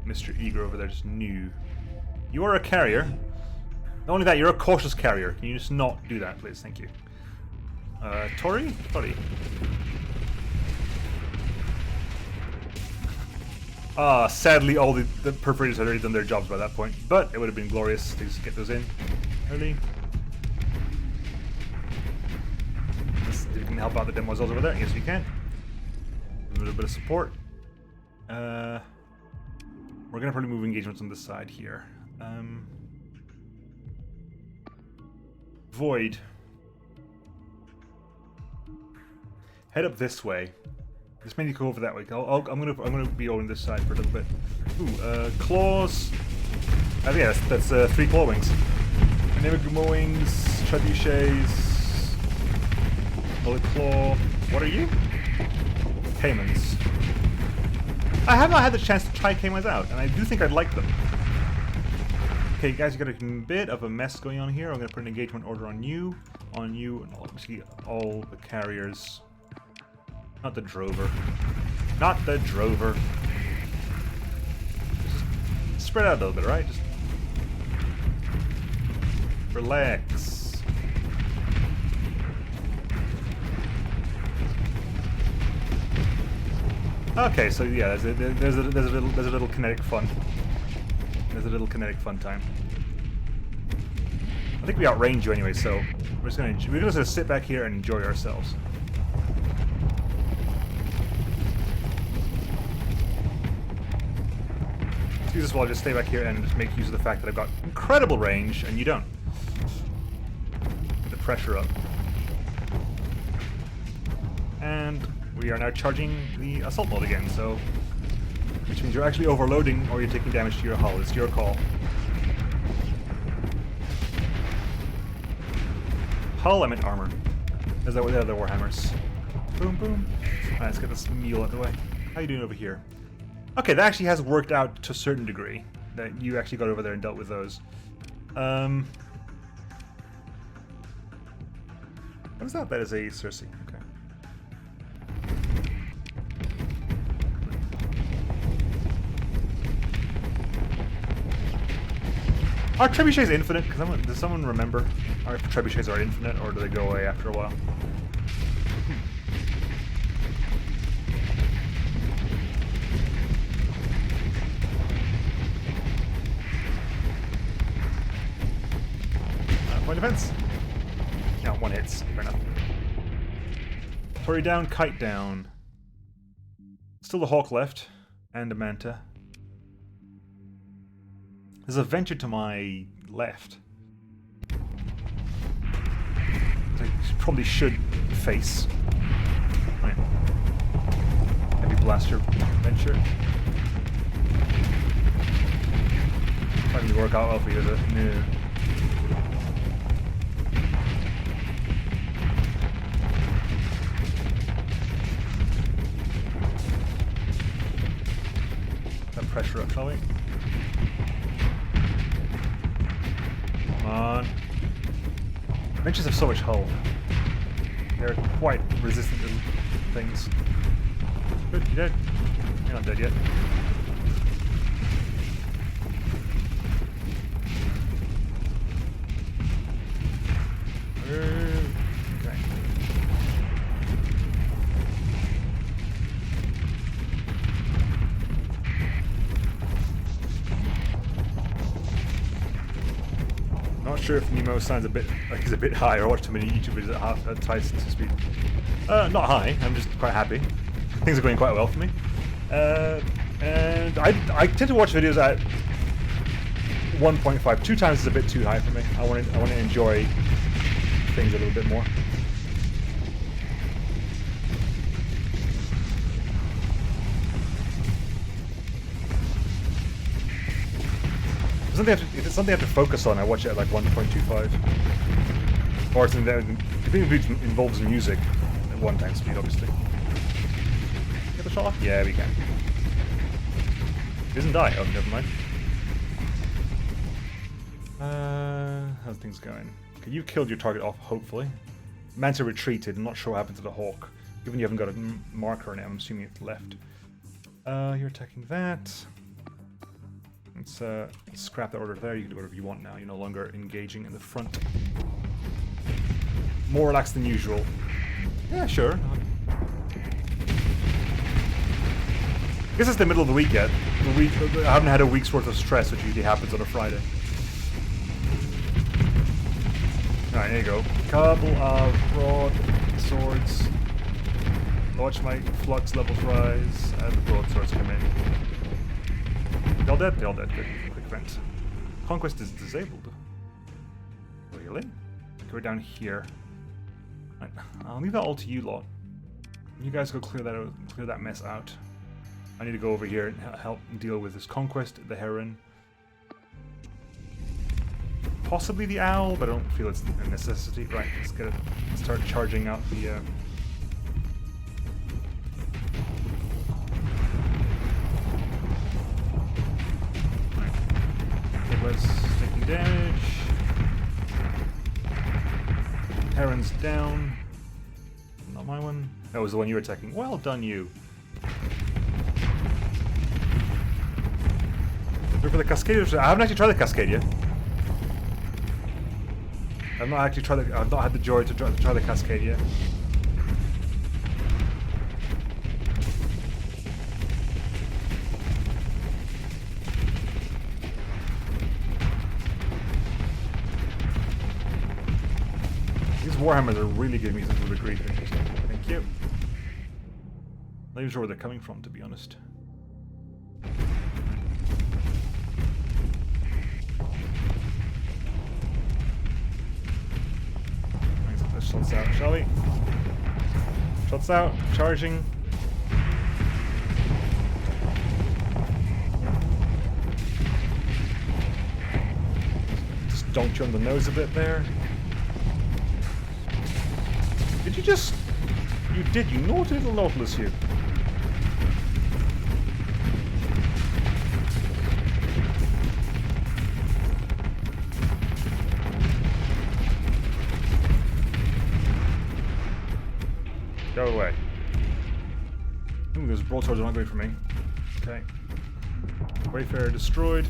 Mr. Eager over there just knew. You are a carrier. Not only that, you're a cautious carrier. Can you just not do that, please? Thank you. Tori? Sadly, all the perforators had already done their jobs by that point, but it would have been glorious to just get those in early. You can help out the demoiselles over there. Yes, we can. A little bit of support. We're gonna probably move engagements on this side here. Void. Head up this way. This may need to go over that way. I'm gonna be over this side for a little bit. Ooh, claws. Yeah, that's 3 claw wings. Nemo wings, trebuchets. Bullet claw. What are you? Caimans. I have not had the chance to try Caimans out, and I do think I'd like them. Okay, guys, you got a bit of a mess going on here. I'm gonna put an engagement order on you, and obviously all the carriers. Not the drover. Not the drover. Just spread out a little bit, right? Just relax. Okay, so yeah, there's a little kinetic fun. There's a little kinetic fun time. I think we outrange you anyway, so we're just gonna sit back here and enjoy ourselves. Use this while I just stay back here and just make use of the fact that I've got incredible range and you don't. Get the pressure up. And we are now charging the assault mode again, so which means you're actually overloading or you're taking damage to your hull. It's your call. Hull, I meant armor. Is that what the other warhammers? Boom, boom. Alright, let's get this mule out of the way. How you doing over here? Okay, that actually has worked out to a certain degree. That you actually got over there and dealt with those. What is that? That is a Circe. Okay. Are trebuchets infinite? Does someone remember? Are trebuchets are infinite, or do they go away after a while? Point defense. No, 1 hits. Fair enough. Tori down, kite down. Still a hawk left, and a manta. There's a venture to my left. I probably should face. Right. Heavy blaster venture. Probably work out well for you, does it? No. Pressure up, shall we? Come on. Ventures have so much hull. They're quite resistant to things. Good, you dead? You're not dead yet. Okay. Not sure if Nemo sounds a bit like he's a bit high, or watch too many YouTube videos at high speed. Not high. I'm just quite happy. Things are going quite well for me. And I tend to watch videos at 1.5. 2 times is a bit too high for me. I want to enjoy things a little bit more. If it's something I have to focus on, I watch it at like 1.25. Or something that involves music at 1 times speed, obviously. Get the shot off? Yeah, we can. He doesn't die. Oh, never mind. How's things going? Okay, you killed your target off, hopefully. Manta retreated. I'm not sure what happened to the hawk. Given you haven't got a marker now, I'm assuming it's left. You're attacking that. Let's scrap that order there. You can do whatever you want now. You're no longer engaging in the front. More relaxed than usual. Yeah, sure. I guess it's the middle of the week yet. I haven't had a week's worth of stress, which usually happens on a Friday. Alright, there you go. Couple of broadswords. Watch my flux levels rise, and the broadswords come in. They're all dead? They're all dead. Good. Quick event. Conquest is disabled. Really? Go down here. Right. I'll leave that all to you lot. You guys go clear that mess out. I need to go over here and help deal with this conquest, the heron. Possibly the owl, but I don't feel it's a necessity. Right, let's get it. Start charging out the. Right. Kiblet's taking damage. Heron's down. Not my one. That was the one you were attacking. Well done, you. Look for the Cascadia. I haven't actually tried the Cascadia. I've not actually tried. I've not had the joy to try the Cascadia. These Warhammers are really giving me some sort of grief. Interesting. Thank you. Not even sure where they're coming from, to be honest. Shots out, shall we? Shots out, charging. Just donk you on the nose a bit there. Did you just... You did, you naughty little Nautilus, you. Go away. Ooh, those broadswords are not great for me. Okay. Wayfarer destroyed.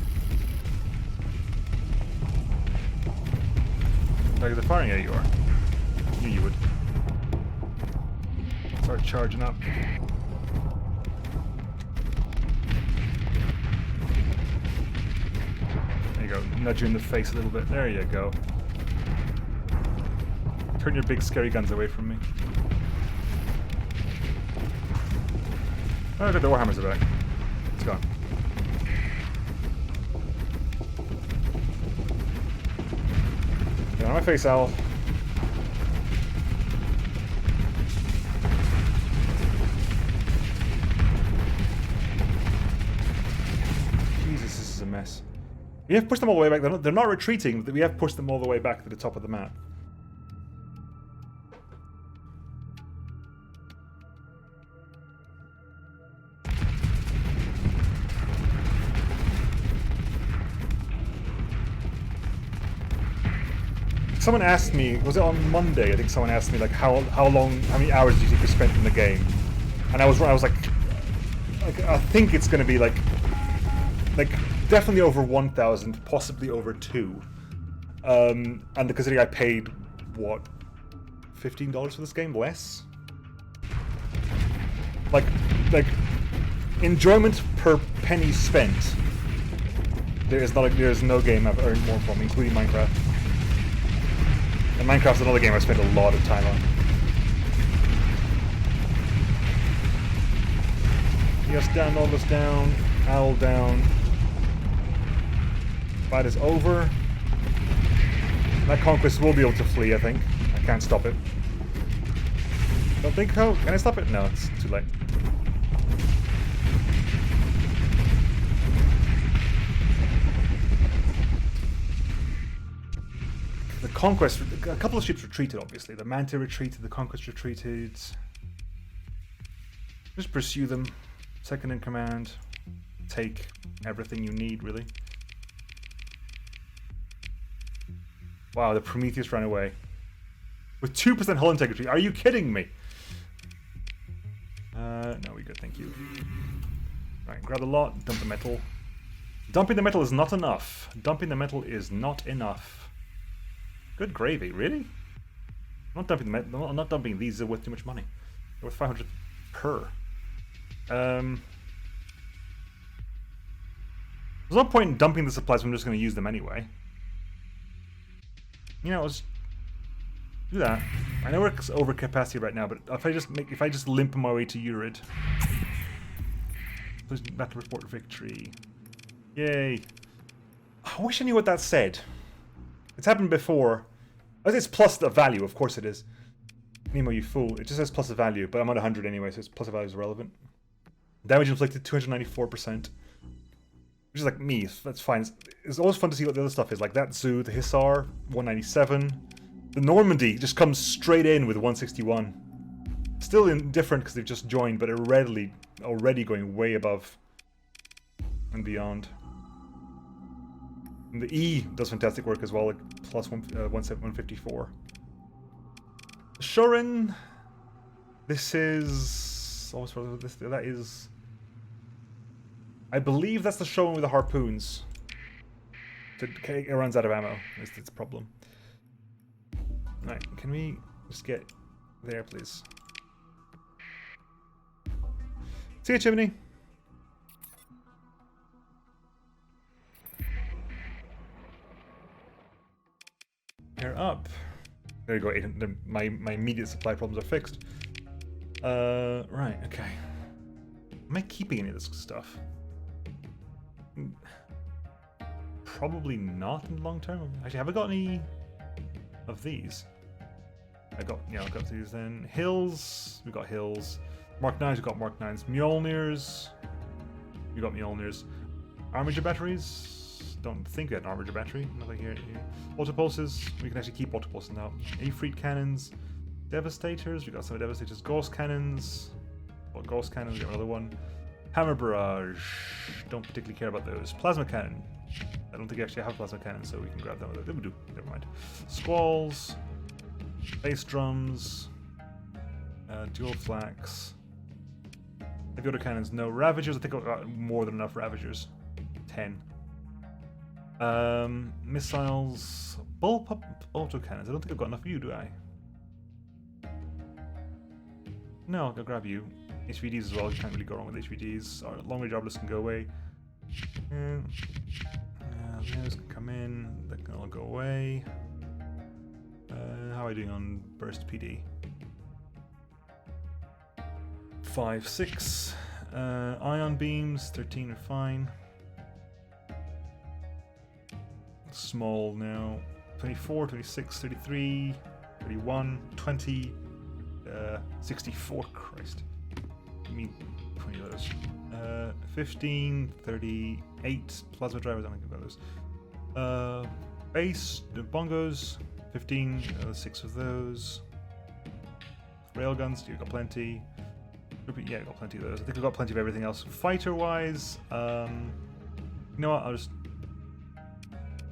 Like they're firing at you are. Knew you would. Start charging up. There you go. Nudge you in the face a little bit. There you go. Turn your big scary guns away from me. Oh, good, the Warhammers are back. It's gone. Get on my face, owl. Jesus, this is a mess. We have pushed them all the way back. They're not retreating, but we have pushed them all the way back to the top of the map. Someone asked me, was it on Monday? I think someone asked me like how many hours do you think you spent in the game? And I was like I think it's going to be like definitely over 1,000, possibly over 2. And considering I paid what, $15 for this game, less. Like enjoyment per penny spent. There is no game I've earned more from, including Minecraft. And Minecraft's another game I spent a lot of time on. Yes, down, Nautilus down, Owl down. Fight is over. That conquest will be able to flee, I think. I can't stop it. Don't think so. Can I stop it? No, it's too late. The conquest, a couple of ships retreated, obviously. The Manta retreated, the conquest retreated. Just pursue them. Second in command. Take everything you need, really. Wow, the Prometheus ran away. With 2% hull integrity. Are you kidding me? No, we're good, thank you. Right, grab the lot, dump the metal. Dumping the metal is not enough. Dumping the metal is not enough. Good gravy, really? I'm not dumping the metal. I'm not dumping these. They're worth too much money. They're worth 500 per. There's no point in dumping the supplies when I'm just going to use them anyway. You know, let's do that. I know we're over capacity right now, but if I just limp my way to Urid. Please battle report victory. Yay. I wish I knew what that said. It's happened before. Oh, it's plus the value, of course it is. Nemo, you fool. It just says plus the value, but I'm at 100 anyway, so it's plus the value is relevant. Damage inflicted 294%. Which is like me, that's fine. It's always fun to see what the other stuff is. Like that zoo, the Hussar, 197. The Normandy just comes straight in with 161. Still indifferent because they've just joined, but already going way above and beyond. And the E does fantastic work as well, like plus 154. Shorin, this is... that is... I believe that's the Shorin with the harpoons. It runs out of ammo, is its problem. Right, can we just get there, please? See you, Chimney. They're up. There you go. My immediate supply problems are fixed. Right. Okay. Am I keeping any of this stuff? Probably not in the long term. Actually, have I got any of these? I've got these then. Hills. We've got hills. Mark 9s. We've got Mark 9s. Mjolnirs. We got Mjolnirs. Armature batteries. Don't think we had an armature battery. Nothing here. Autopulses. We can actually keep autopulses now. Afreet cannons. Devastators. We got some Devastators. Gauss cannons. Well, Gauss cannons. We got another one. Hammer barrage. Don't particularly care about those. Plasma cannon. I don't think I actually have plasma cannon, so we can grab them. They would do. Never mind. Squalls. Bass drums. Dual flax. Heavy auto cannons. No. Ravagers. I think I've got more than enough Ravagers. 10. Missiles. Bullpup auto cannons. I don't think I've got enough of you, do I? No, I'll go grab you. HVDs as well. You can't really go wrong with HVDs. Our long range arbalist can go away. Those can come in. That can all go away. How are we doing on burst PD? 5, 6. Ion beams. 13 are fine. Small now. 24, 26, 33, 31, 20, 64. Christ. Give me 20 of those. 15, 38 plasma drivers. I don't think I've got those. Base, bongos. 15, 6 of those. Railguns, you've got plenty. Yeah, I've got plenty of those. I think I've got plenty of everything else. Fighter-wise, you know what? I'll just.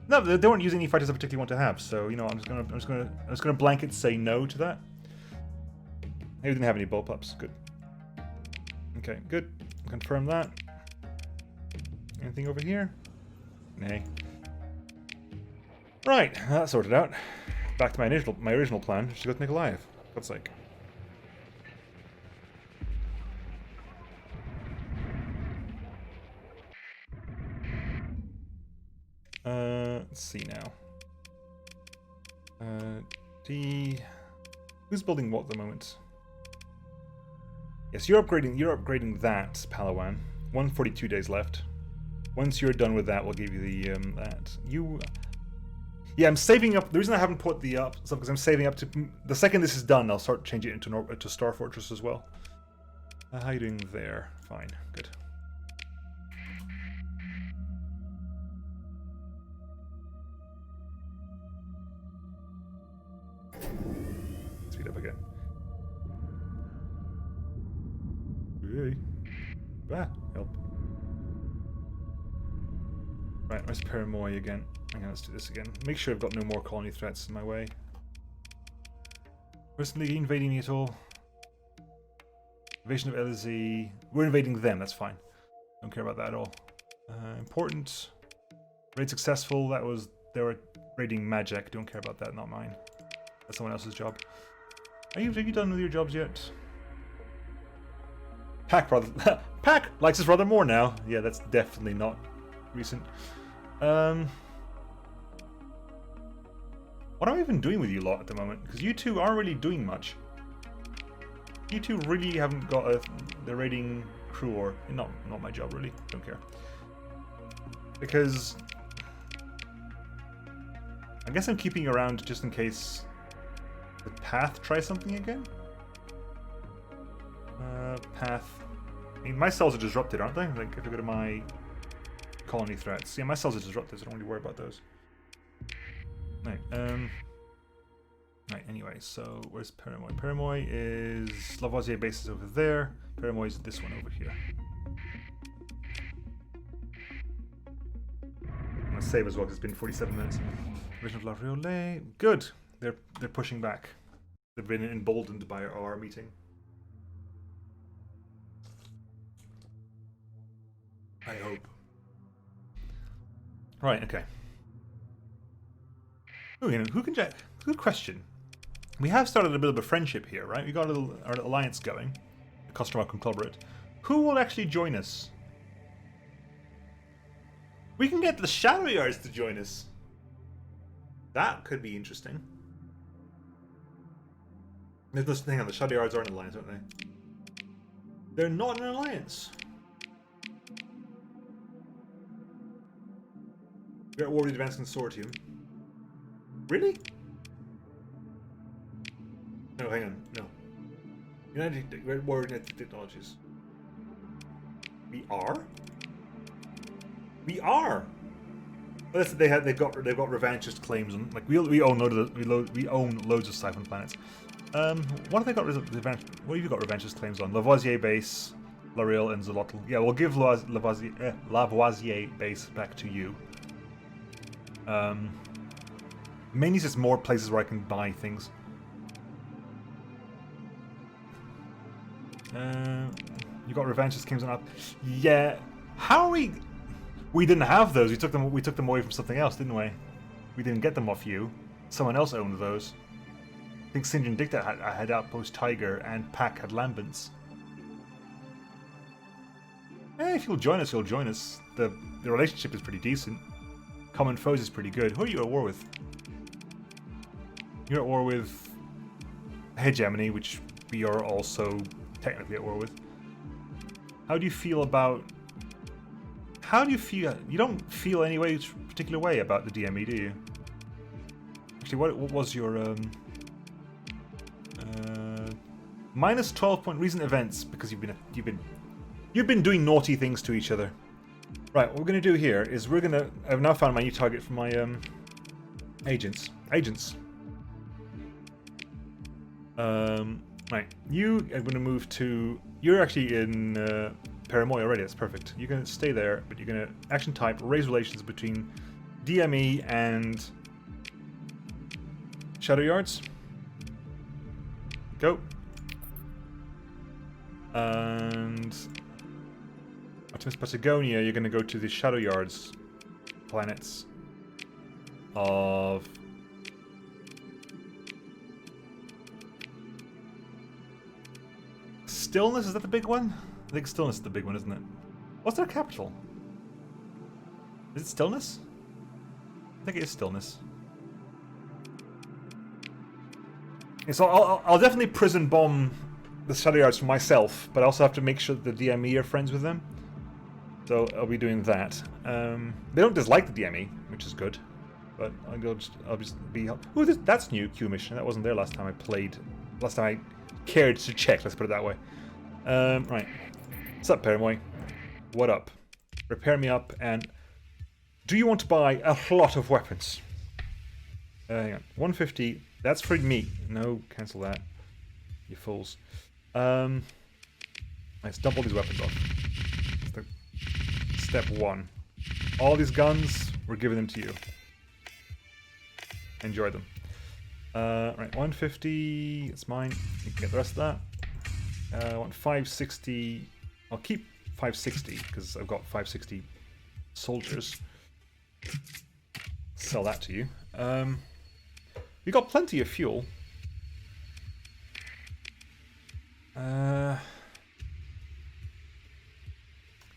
No, they weren't using any fighters I particularly want to have, so you know, I'm just gonna blanket say no to that. Maybe didn't have any bullpups. Good. Okay, good. Confirm that. Anything over here? Nay. Right, that's sorted out. Back to my original plan, which is to go to Nikolaev. For God's sake. Let's see now. Who's building what at the moment? Yes, you're upgrading that, Palawan. 142 days left. Once you're done with that, we'll give you the that. Yeah, I'm saving up. The reason I haven't put the stuff because I'm saving up to the second this is done, I'll start changing it into Star Fortress as well. How you doing there? Fine, good. Speed up again. Really? Help. Right, where's Paramoy again? Hang on, let's do this again. Make sure I've got no more colony threats in my way. Personally invading me at all? Invasion of LZ. We're invading them, that's fine. Don't care about that at all. Important. Raid successful, they were raiding Majek. Don't care about that, not mine. That's someone else's job. Have you done with your jobs yet? Pack Pack likes his brother more now. Yeah, that's definitely not recent. What am I even doing with you lot at the moment? Because you two aren't really doing much. You two really haven't got the raiding crew or... Not my job, really. Don't care. Because... I guess I'm keeping you around just in case the Path tries something again? Path... I mean, my cells are disrupted, aren't they? Like, if you go to my colony threats. Yeah, my cells are disrupted, so don't really worry about those. Right, right, anyway, so where's Paramoy? Paramoy is... Lavoisier base is over there. Paramoy is this one over here. I'm gonna save as well because it's been 47 minutes. Division of La Riole. Good! They're pushing back. They've been emboldened by our meeting. I hope. Right, okay. Who can check? Good question. We have started a bit of a friendship here, right? We got our alliance going. The customer conglomerate. Who will actually join us? We can get the Shadow Yards to join us. That could be interesting. There's this thing on the Shadow Yards are an alliance, aren't they? They're not an alliance. We're at war with the Advanced Consortium. Really? No, hang on. No. We're at war with United Technologies. We are? We are. Well, they've got revanchist claims on. Like we own loads of Siphon planets. What have they got? What have you got revanchist claims on? Lavoisier base, L'Oreal, and Zolotl. Yeah, we'll give Lavoisier base back to you. Mainly just more places where I can buy things. You got revanchist claims on up. Yeah. How are we? We didn't have those. We took them away from something else, didn't we? We didn't get them off you. Someone else owned those. I think Sinjin Dicta had Outpost Tiger and Pack had Lambents. If you'll join us, you'll join us. The relationship is pretty decent. Common foes is pretty good. Who are you at war with? You're at war with Hegemony, which we are also technically at war with. How do you feel about... How do you feel... You don't feel any particular way about the DME, do you? Actually, what was your... minus 12 point recent events, because you've been doing naughty things to each other. Right, what we're going to do here is I've now found my new target for my agents. Right, you are going to move to... You're actually in Paramoy already, that's perfect. You're going to stay there, but you're going to action type, raise relations between DME and Shadow Yards. Go. And Optimus Patagonia, you're going to go to the Shadow Yards planets of... Stillness, is that the big one? I think Stillness is the big one, isn't it? What's their capital? Is it Stillness? I think it is Stillness. Okay, so I'll definitely prison bomb the Shadow Yards for myself, but I also have to make sure that the DME are friends with them. So I'll be doing that. They don't dislike the DME, which is good. But I'll just be... Ooh, that's new, Q mission. That wasn't there last time I played. Last time I cared to check, let's put it that way. Right. What's up, Paramoy? What up? Repair me up, and... Do you want to buy a lot of weapons? Hang on. 150. That's for me. No, cancel that. You fools. Let's dump all these weapons off. Step 1. All these guns, we're giving them to you. Enjoy them. Right, 150, it's mine. You can get the rest of that. I want 560. I'll keep 560 because I've got 560 soldiers. Sell that to you. We got plenty of fuel.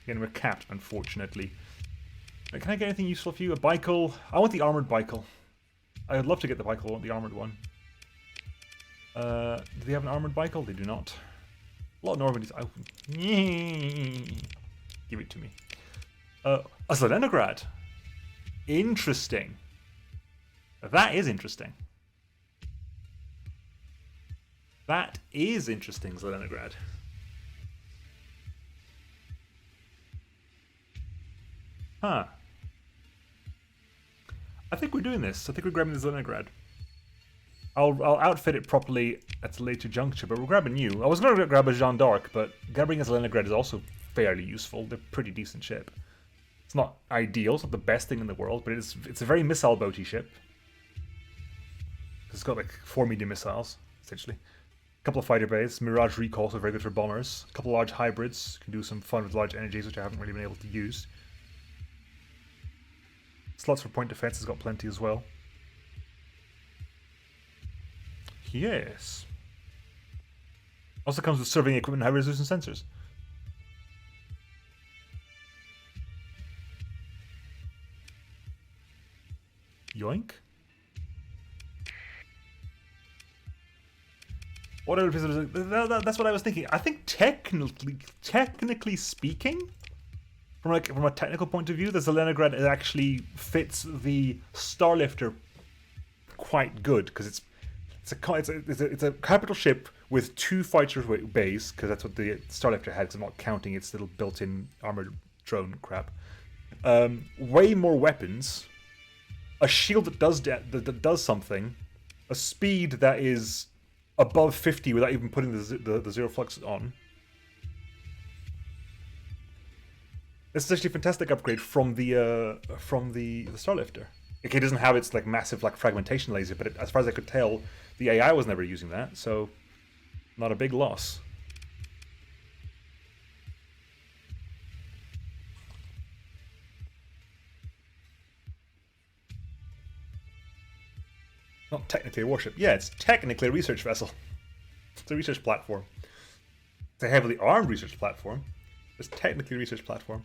Again, we're capped, unfortunately. Can I get anything useful for you? A Bicycle? I want the armored Bicycle. I would love to get the Bicycle, I want the armored one. Do they have an armored Bicycle? They do not. A lot of Normandy's out. Give it to me. A Zelenograd. Interesting. That is interesting. That is interesting, Zelenograd. Huh. I think we're doing this. I think we're grabbing the Zelenograd. I'll outfit it properly at a later juncture, but we're grabbing you. I was going to grab a Jeanne d'Arc, but grabbing a Zelenograd is also fairly useful. They're a pretty decent ship. It's not ideal, it's not the best thing in the world, but it's a very missile boaty ship. It's got like 4 medium missiles, essentially. A couple of fighter bays, Mirage recall, so very good for bombers. A couple of large hybrids, can do some fun with large energies, which I haven't really been able to use. Slots for point defense has got plenty as well. Yes. Also comes with surveying equipment and high resolution sensors. Yoink. That's what I was thinking. I think technically speaking, from a technical point of view, the Zelenograd actually fits the Starlifter quite good because it's a capital ship with 2 fighter bays, because that's what the Starlifter had. Because I'm not counting its little built-in armored drone crap. Way more weapons, a shield that does something, a speed that is above 50 without even putting the zero flux on. This is actually a fantastic upgrade from the Starlifter. Okay, it doesn't have its like massive like fragmentation laser, but as far as I could tell, the AI was never using that, so not a big loss. Not technically a warship. Yeah, it's technically a research vessel. It's a research platform. It's a heavily armed research platform. It's technically a research platform.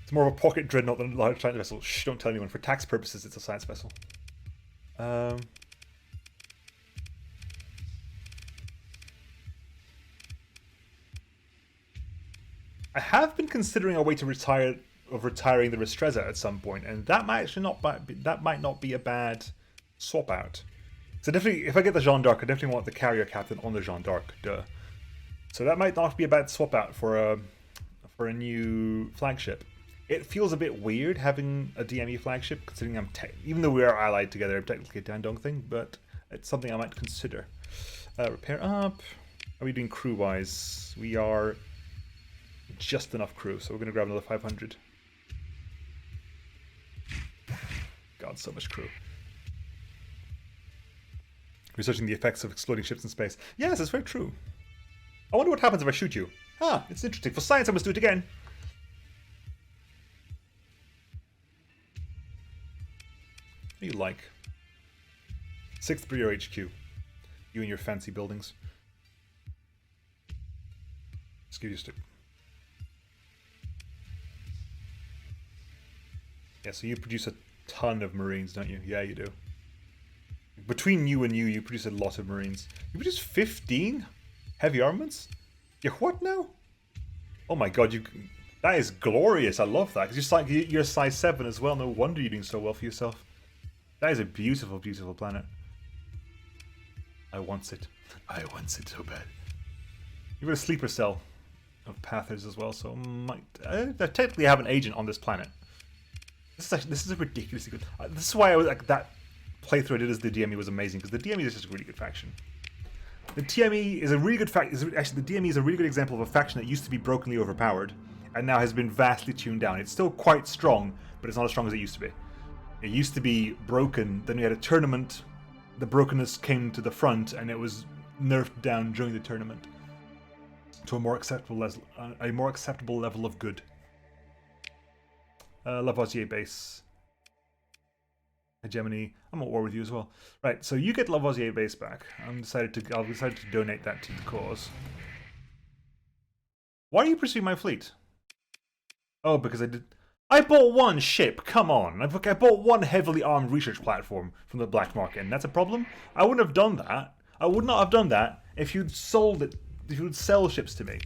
It's more of a pocket dreadnought than a large science vessel. Shh, don't tell anyone. For tax purposes, it's a science vessel. I have been considering a way to retiring the Restreza at some point, and that might actually not be a bad swap out. So definitely, if I get the Jeanne d'Arc, I definitely want the carrier captain on the Jeanne d'Arc. Duh. So that might not be a bad swap out for a new flagship. It feels a bit weird having a DME flagship, considering even though we are allied together, I'm technically a Tiandong thing, but it's something I might consider. Repair up. How are we doing crew-wise? We are just enough crew, so we're going to grab another 500. God, so much crew. Researching the effects of exploding ships in space. Yes, it's very true. I wonder what happens if I shoot you. Ah, it's interesting. For science, I must do it again. What do you like? 6th Bureau HQ. You and your fancy buildings. Excuse you. Yeah, so you produce a ton of Marines, don't you? Yeah, you do. Between you and you produce a lot of Marines. You produce 15 heavy armaments? You're what now? Oh my god, That is glorious. I love that. Because you're size 7 as well. No wonder you're doing so well for yourself. That is a beautiful, beautiful planet. I want it. I want it so bad. You've got a sleeper cell of Pathers as well, so I technically have an agent on this planet. This is a ridiculously good. This is why I was like that playthrough I did as the DME was amazing, because the DME is just a really good faction. The TME is a really good faction. Actually, the DME is a really good example of a faction that used to be brokenly overpowered and now has been vastly tuned down. It's still quite strong, but it's not as strong as it used to be. It used to be broken, then we had a tournament, the brokenness came to the front, and it was nerfed down during the tournament to a more acceptable level of good. Lavoisier base. Hegemony. I'm at war with you as well. Right, so you get Lavoisier base back. I've decided to donate that to the cause. Why are you pursuing my fleet? Oh, because I bought one ship. Come on, I bought one heavily armed research platform from the black market, and that's a problem. I wouldn't have done that. I would not have done that if you'd sold it. If you would sell ships to me.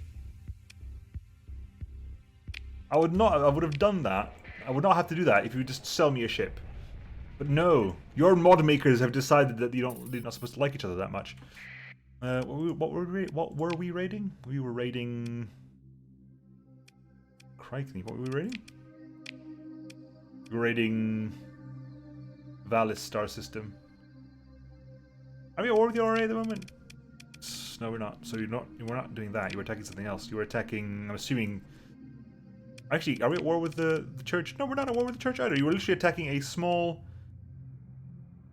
I would have done that. I would not have to do that if you would just sell me a ship. But no, your mod makers have decided that you're not supposed to like each other that much. What were we raiding? We were raiding. Crikey, what were we raiding? We were raiding Valis star system. Are we at war with the RA at the moment? No, we're not. So we're not doing that. You were attacking something else. You were attacking. I'm assuming. Actually, are we at war with the church? No, we're not at war with the church either. You were literally attacking a small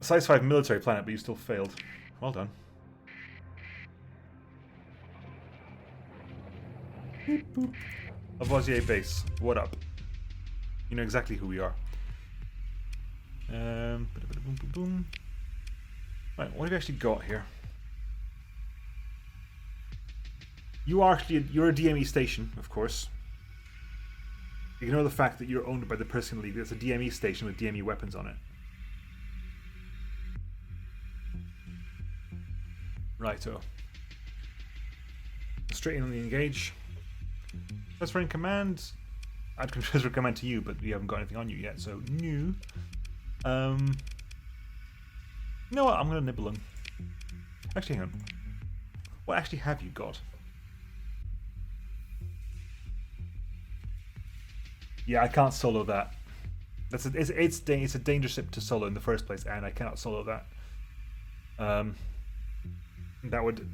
size 5 military planet, but you still failed. Well done. Beep, boop. Lavoisier base. What up? You know exactly who we are. Boom, boom, boom. Right, what have you actually got here? You're a DME station, of course. Ignore the fact that you're owned by the Persian League. It's a DME station with DME weapons on it. Righto. Straight in on the engage. Transfer in command. I'd transfer command to you, but we haven't got anything on you yet, so new. You know what? I'm gonna nibble him. Actually, hang on. What actually have you got? Yeah, I can't solo that. It's a dangerous ship to solo in the first place, and I cannot solo that. That would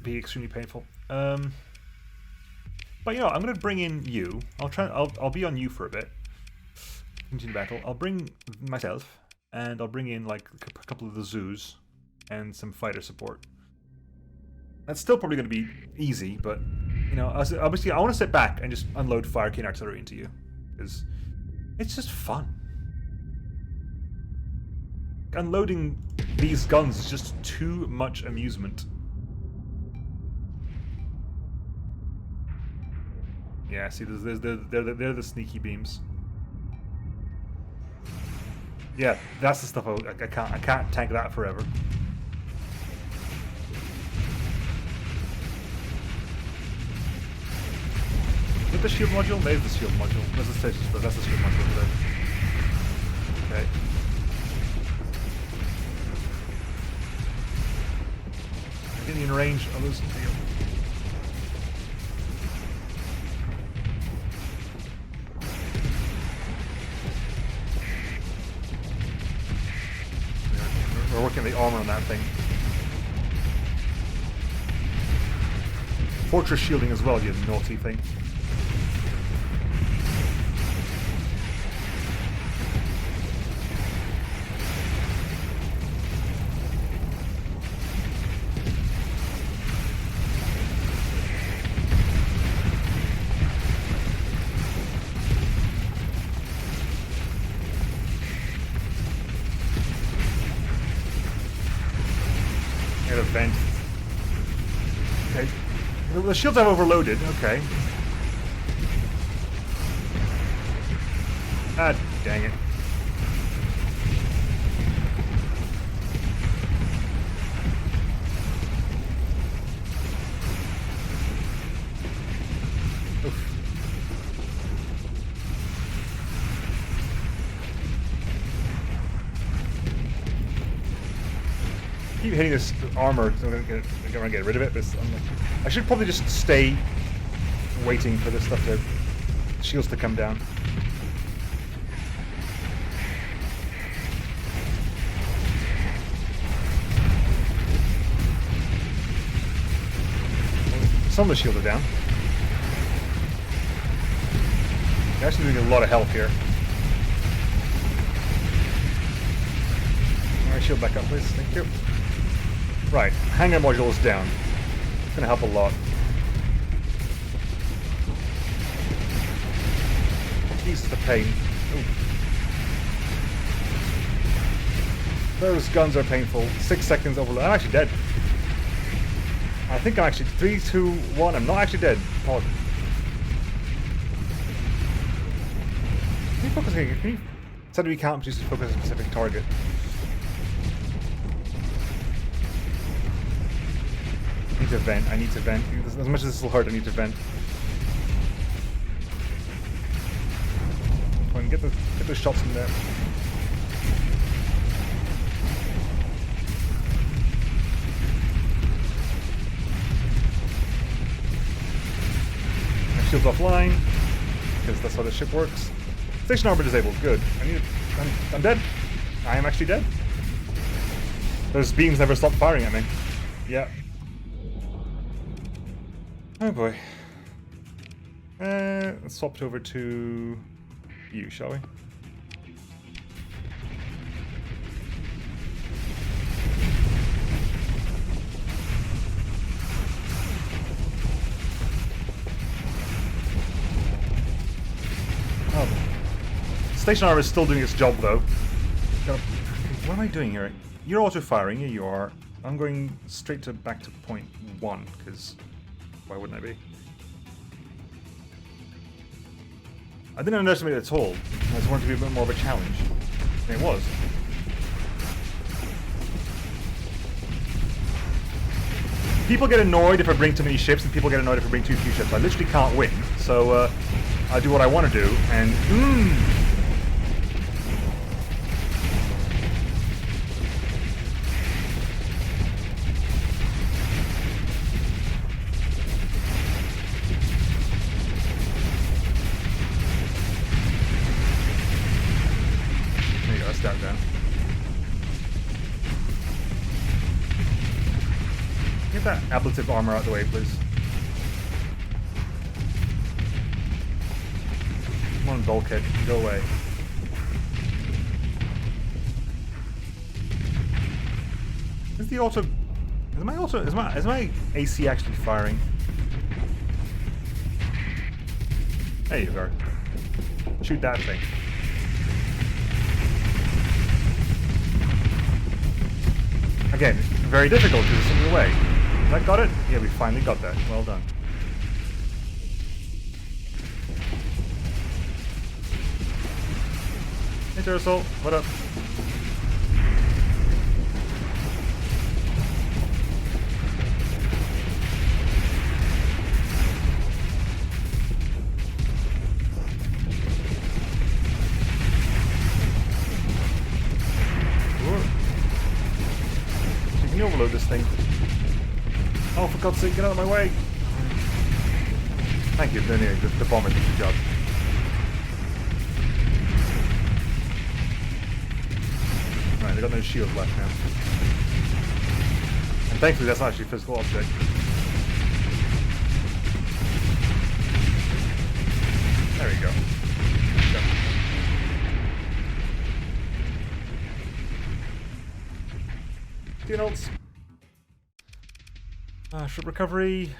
be extremely painful. But you know, I'm gonna bring in you. I'll be on you for a bit. Continue battle. I'll bring myself, and I'll bring in like a couple of the zoos and some fighter support. That's still probably gonna be easy, but you know, obviously I want to sit back and just unload fire cane artillery into you. Because it's just fun. Unloading these guns is just too much amusement. Yeah, see, they're the sneaky beams. Yeah, that's the stuff I can't tank that forever. Is the shield module? There's the shield module. That's the station, but that's the shield module over there. Okay. Getting in range. I'll lose something. We're working the armor on that thing. Fortress shielding as well, you naughty thing. Vent. Okay. The shields have overloaded. Okay. Ah, dang it. Oof. keep hitting this armor, so I'm gonna get rid of it. But I should probably just stay waiting for this stuff to shields to come down. Some of the shields are down. You're actually doing a lot of health here. Alright, shield back up, please. Thank you. Right, hangar module is down. It's gonna help a lot. Jesus, the pain. Ooh. Those guns are painful. 6 seconds overload. I'm actually dead. I think I'm actually 3, 2, 1. I'm not actually dead. Oh. Can you focus here? Can you? Said we can't just focus on a specific target. I need to vent. I need to vent. As much as this will hurt, I need to vent. Come on, get those shots in there. My shield's offline because that's how the ship works. Station armor disabled. Good. I'm dead. I am actually dead. Those beams never stopped firing at me. Yeah. Oh boy. Let's swap it over to you, shall we? Oh. Station armor is still doing its job though. What am I doing here? You're auto-firing, yeah you are. I'm going straight to back to point 1, because why wouldn't I be? I didn't underestimate it at all. I just wanted it to be a bit more of a challenge. And it was. People get annoyed if I bring too many ships, and people get annoyed if I bring too few ships. I literally can't win, so I do what I want to do, and down. Get that ablative armor out of the way, please. Come on, bulkhead, go away. Is the auto? Is my AC actually firing? There you go. Shoot that thing. Again, very difficult because it's in the way. That got it? Yeah, we finally got that. Well done. Hey, Durasol, what up? Can you overload this thing? Oh, for God's sake, get out of my way! Thank you, no, the bomber did the job. Right, they've got no shields left now. And thankfully that's not actually a physical object. There we go. Notes. Ship recovery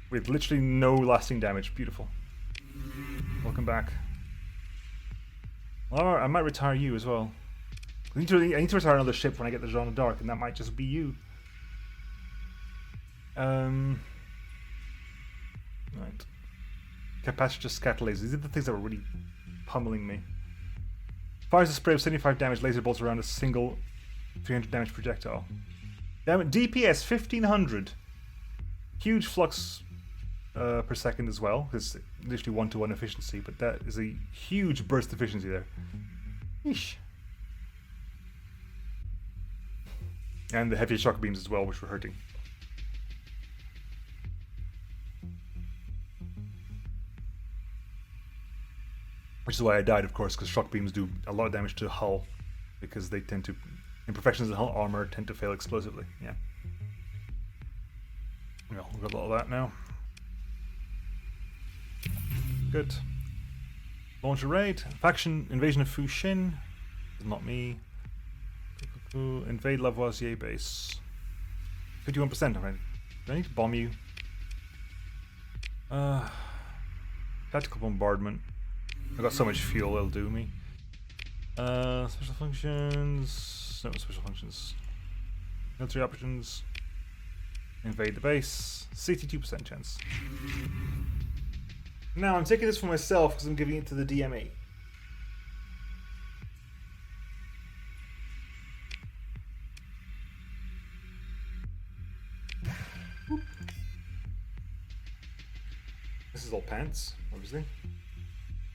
with literally no lasting damage. Beautiful. Welcome back. Well, I might retire you as well. I need to retire another ship when I get the Jeanne d'Arc, and that might just be you. Right. Capacitor scatter lasers. These are the things that were really pummeling me. Fires a spray of 75 damage laser bolts around a single 300 damage projectile. Damn it, DPS 1500. Huge flux per second as well, because literally 1-to-1 efficiency, but that is a huge burst efficiency there. Yeesh. And the heavy shock beams as well, which were hurting. Which is why I died, of course, because shock beams do a lot of damage to the hull, because they tend to, imperfections in hull armor tend to fail explosively. Yeah. Well, we've got all that now. Good. Launch a raid. Faction invasion of Fuxin. Not me. Invade Lavoisier base. 51% already. Do I need to bomb you? Tactical bombardment. I've got so much fuel, it'll do me. Special functions. No special functions. Military operations. Invade the base. 62% chance. Now I'm taking this for myself because I'm giving it to the DME. Whoop. This is all pants, obviously.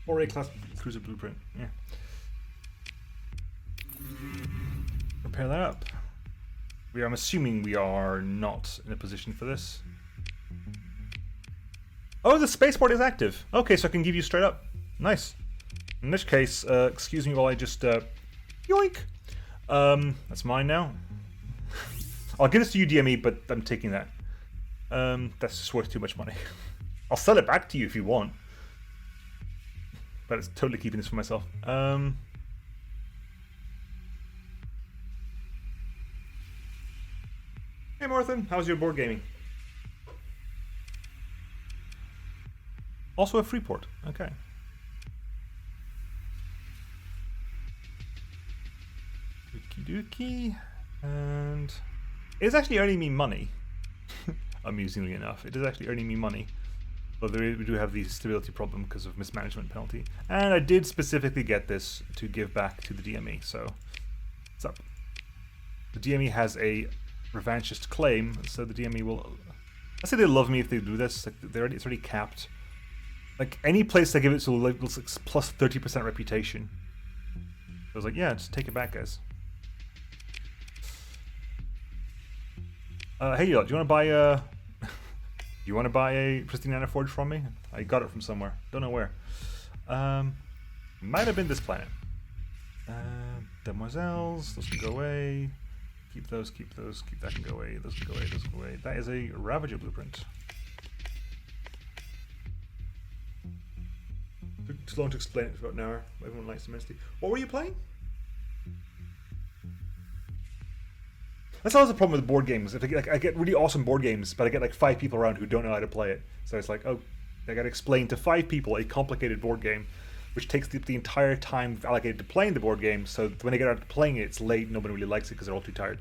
4A class cruiser blueprint. Yeah. Repair that up. I'm assuming we are not in a position for this. Oh, the spaceport is active. Okay, so I can give you straight up. Nice. In this case, excuse me while I just yoink. That's mine now. I'll give this to you, DME, but I'm taking that. That's just worth too much money. I'll sell it back to you if you want. But it's totally keeping this for myself. Hey, Morthen, how's your board gaming? Also a free port. Okay. Okie dokie. And it's actually earning me money. Amusingly enough, it is actually earning me money. But we do have the stability problem because of mismanagement penalty. And I did specifically get this to give back to the DME, so what's up? The DME has a revanchist claim, so the DME will... I say they love me if they do this. Like it's already capped. Like any place I give it to, like plus 30% reputation. I was like, yeah, just take it back, guys. Hey, do you want to buy a? Do you want to buy a pristine Nanoforge from me? I got it from somewhere. Don't know where. Might have been this planet. Demoiselles, those can go away. Keep those, keep those, keep that can go away. Those can go away, those can go away. That is a Ravager blueprint. Took too long to explain it for about an hour. Everyone likes immensely. What were you playing? That's always the problem with board games. If I get really awesome board games, but I get like 5 people around who don't know how to play it. So it's like, oh, I got to explain to 5 people a complicated board game, which takes the entire time allocated to playing the board game. So when they get out to playing it, it's late. Nobody really likes it because they're all too tired.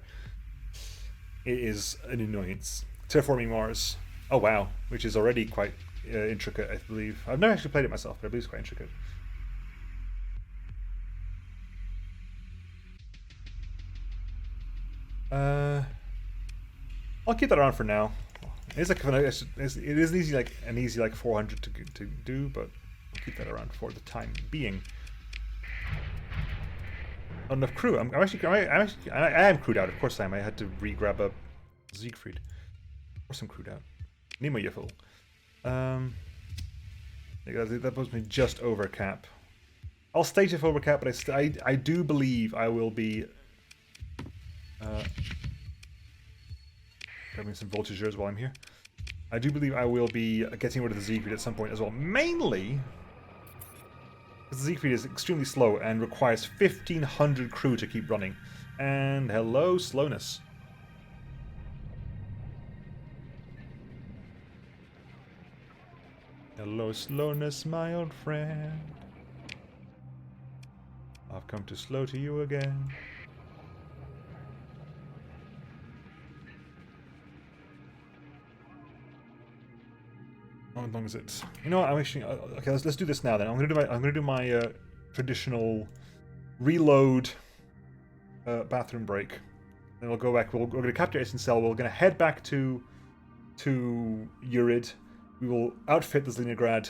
It is an annoyance. Terraforming Mars. Oh wow, which is already quite intricate, I believe. I've never actually played it myself, but I believe it's quite intricate. I'll keep that around for now. It's like it is easy, like an easy like 400 to do, but I'll keep that around for the time being. Not enough crew. I am crewed out. Of course I am. I had to re-grab a Siegfried. Of course I'm crewed out. Nemo, you fool. That puts me just over cap. I'll stage it over cap, but I do believe I will be grabbing some voltigeurs while I'm here. I do believe I will be getting rid of the Siegfried at some point as well. Mainly because the Siegfried is extremely slow and requires 1,500 crew to keep running. And hello, slowness. Hello, slowness, my old friend. I've come to slow to you again. How long is it? You know what? I'm actually okay. Let's do this now. Then I'm gonna do my traditional reload bathroom break. Then we'll go back. We're gonna capture Essen-Cell. We're gonna head back to Urid. We will outfit the Leningrad.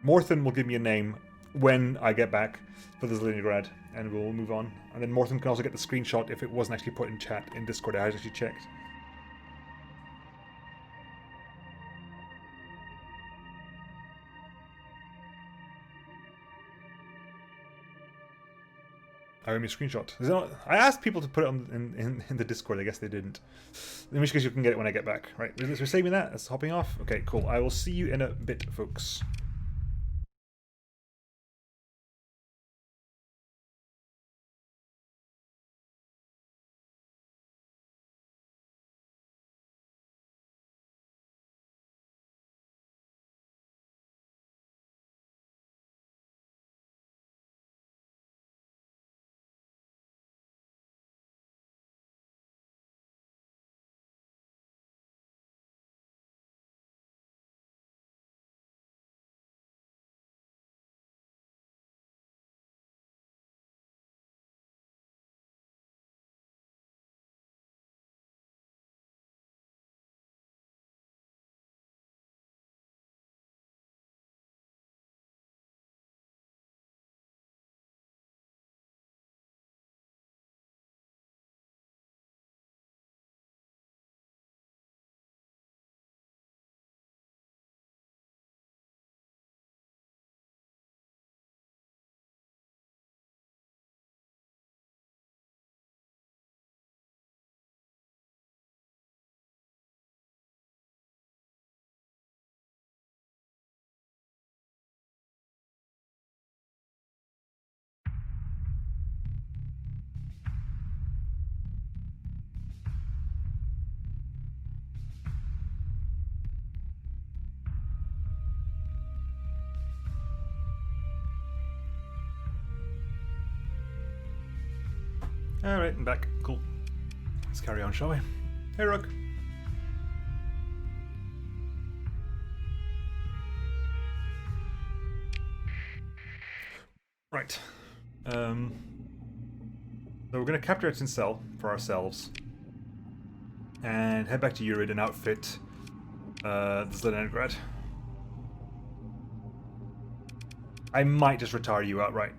Morthen will give me a name when I get back for the Leningrad, and we'll move on. And then Morton can also get the screenshot if it wasn't actually put in chat in Discord. I actually checked. I made a screenshot. I asked people to put it on in the Discord. I guess they didn't. In which case you can get it when I get back. Right, we're saving that. That's hopping off. Okay, cool. I will see you in a bit, folks. Alright, I'm back. Cool. Let's carry on, shall we? Hey, Rook. Right. So we're going to capture Etincelle for ourselves. And head back to Urid and outfit the Leningrad. I might just retire you outright.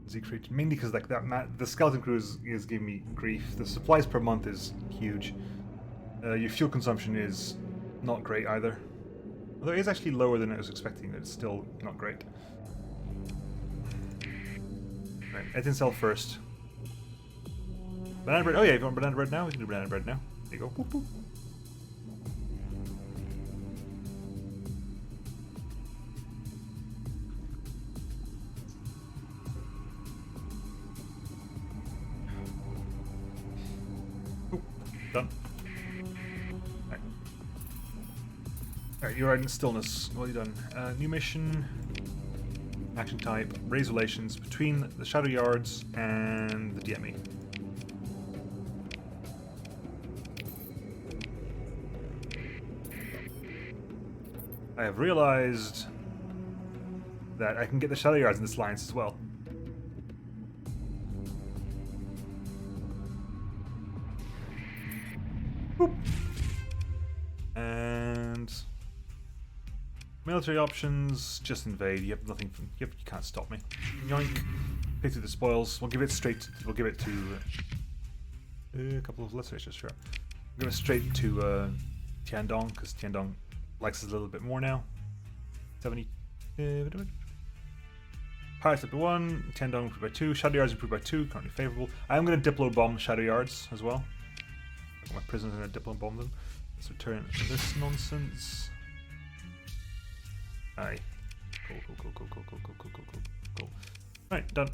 Siegfried, mainly because like the skeleton crew is giving me grief. The supplies per month is huge. Your fuel consumption is not great either. Although it is actually lower than I was expecting, but it's still not great. Right, Etincelle first. Banana bread. Oh yeah, if you want banana bread now, we can do banana bread now. There you go. Boop, boop. Done. Alright, you're in stillness. Well done. New mission. Action type. Raise relations between the Shadow Yards and the DME. I have realized that I can get the Shadow Yards in this alliance as well. Boop. And military options, just invade. You have nothing from, you can't stop me. Yoink. Pick through the spoils. We'll give it straight. We'll give it to a couple of let's sure. We'll give it straight to Tiandong because Tiandong likes us a little bit more now. 70. Pirates up to 1. Tiandong improved by 2. Shadow Yards improved by 2. Currently favorable. I am going to Diplo bomb Shadow Yards as well. My prisoners are going to Diplo bomb them. Let's return this nonsense. Aye. Cool. Right, done.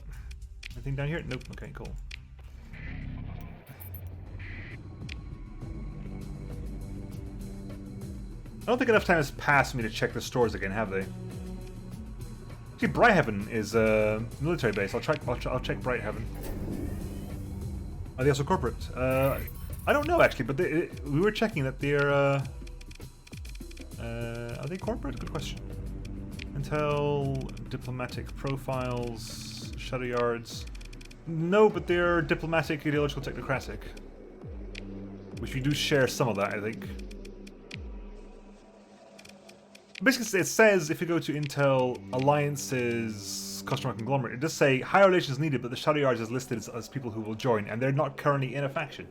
Anything down here? Nope. Okay, cool. I don't think enough time has passed for me to check the stores again, have they? Actually, Brighthaven is a military base. I'll check Brighthaven. Are they also corporate? I don't know actually, but we were checking that they're. Are they corporate? Good question. Intel, diplomatic profiles, Shadow Yards. No, but they're diplomatic, ideological, technocratic. Which we do share some of that, I think. Basically, it says if you go to Intel, alliances, this customer conglomerate. It does say higher relations needed, but the Shadow Yards is listed as people who will join, and they're not currently in a faction.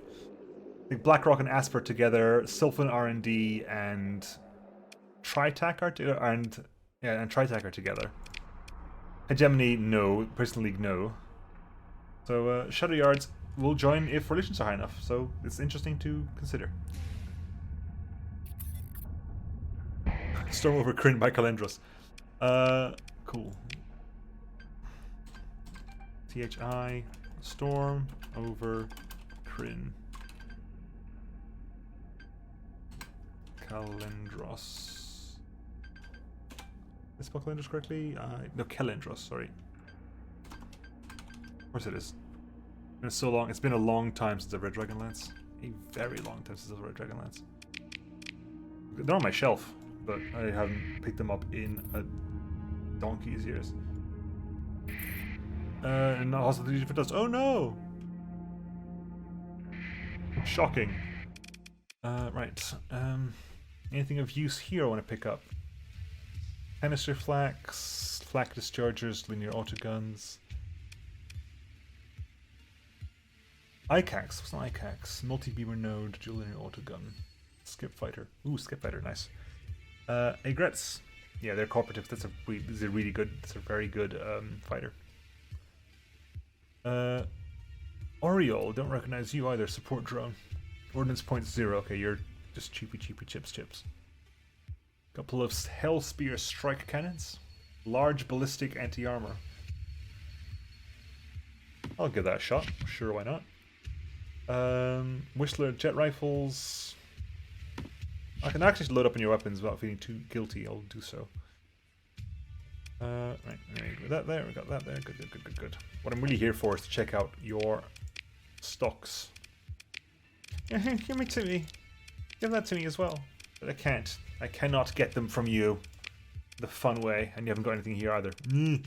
I think BlackRock and Asper together, Sylphan R&D and Tritac are Tritac are together. Hegemony, no. Prison League, no. So Shadow Yards will join if relations are high enough. So it's interesting to consider. Storm over Kryn by Calendros. Cool. THI, Storm over Kryn. Calendros. Did I spell Calendros correctly? No, Calendros, sorry. Of course it is. It's been so long. It's been a long time since I've read Dragonlance. A very long time since I've read Dragonlance. They're on my shelf, but I haven't picked them up in a donkey's years. And also the for dust. Oh no! Shocking. Right. Anything of use here I want to pick up? Canister flax, flak dischargers, linear autoguns. ICAX, what's an ICAX? Multi-beamer node, dual linear autogun. Skip fighter. Ooh, skip fighter, nice. Aigrettes. Yeah, they're cooperative. That's a really good, that's a very good fighter. Oriole, don't recognize you either. Support drone. Ordnance point 0. Okay, you're just cheapy chips. Couple of Hellspear strike cannons. Large ballistic anti-armor. I'll give that a shot. Sure, why not? Whistler jet rifles. I can actually load up on your weapons without feeling too guilty. I'll do so. Right, anyway, with that there, we got that there. Good. What I'm really here for is to check out your stocks. Give me to me. Give that to me as well. But I can't. I cannot get them from you the fun way, and you haven't got anything here either. I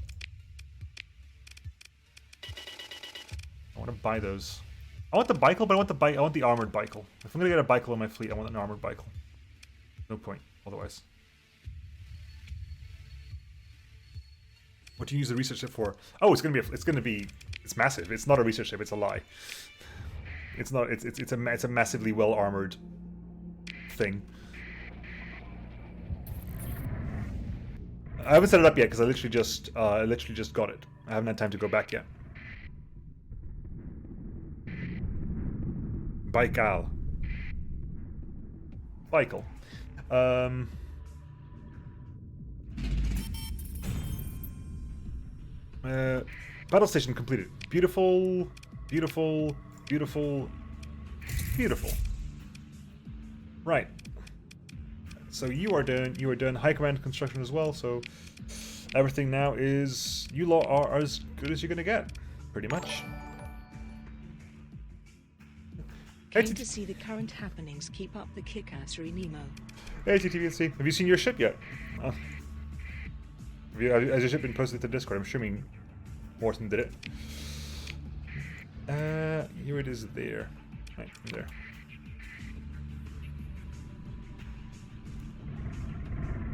want to buy those. I want the Bikel, but I want the armored Bikel. If I'm gonna get a Bikel on my fleet, I want an armored Bikel. No point, otherwise. What do you use the research ship for? Oh, it's massive. It's not a research ship. It's a lie. It's not. It's a massively well armored thing. I haven't set it up yet because I literally just got it. I haven't had time to go back yet. Baikal. Battle station completed. Beautiful. Right. So you are done high command construction as well, so everything now is, you lot are as good as you're gonna get, pretty much. Came to see the current happenings. Keep up the kick-assery, Nemo. Hey TTVC, have you seen your ship yet? Has your ship been posted to Discord? I'm assuming Morton did it. Here it is there. Right, there.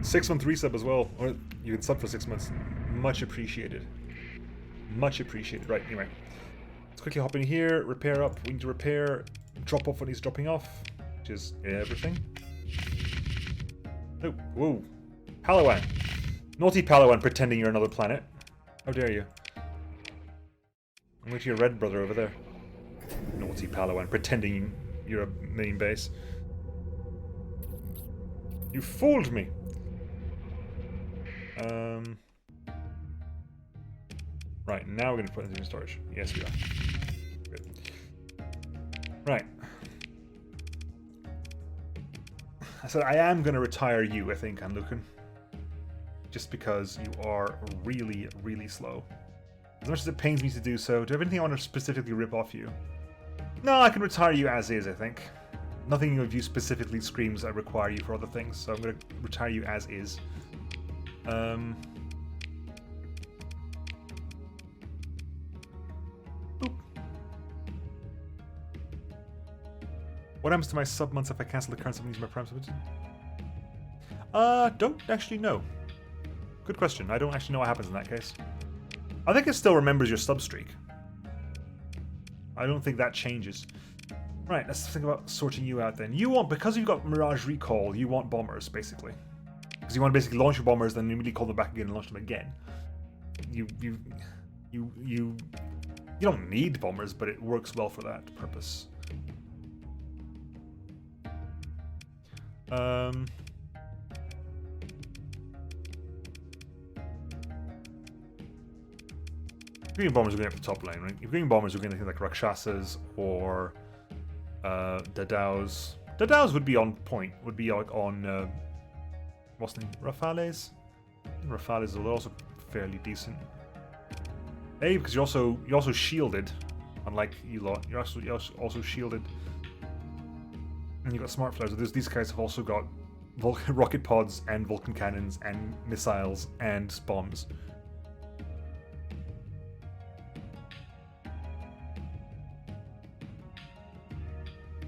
Six-month resub as well. Or you can sub for 6 months. Much appreciated. Much appreciated. Right, anyway. Let's quickly hop in here, repair up. We need to repair, drop off what he's dropping off, which is everything. Oh, whoa. Palawan. Naughty Palawan pretending you're another planet. How dare you? I'm going to your red brother over there. Naughty Palawan pretending you're a main base. You fooled me! Right, now we're going to put it in storage. Yes, we are. Good. Right. So I am going to retire you, I think, Anlucan. Just because you are really, really slow. As much as it pains me to do so, do I have anything I want to specifically rip off you? No, I can retire you as is, I think. Nothing of you specifically screams I require you for other things, so I'm going to retire you as is. Boop. What happens to my sub-months if I cancel the current sub and use my prime sub? Don't actually know. Good question. I don't actually know what happens in that case. I think it still remembers your substreak. I don't think that changes. Right, let's think about sorting you out then. You want, because you've got Mirage Recall, you want bombers, basically. Because you want to basically launch your bombers, then immediately call them back again and launch them again. You don't need bombers, but it works well for that purpose. Green bombers are going up the top lane, right? If green bombers are going to things like Rakshasas or Dadaos. Dadaos would be on point. Would be like on what's the name? Rafales. Rafales are also fairly decent. Because you're also shielded, unlike you lot. You're also shielded, and you've got smart flares. These guys have also got rocket pods and Vulcan cannons and missiles and bombs.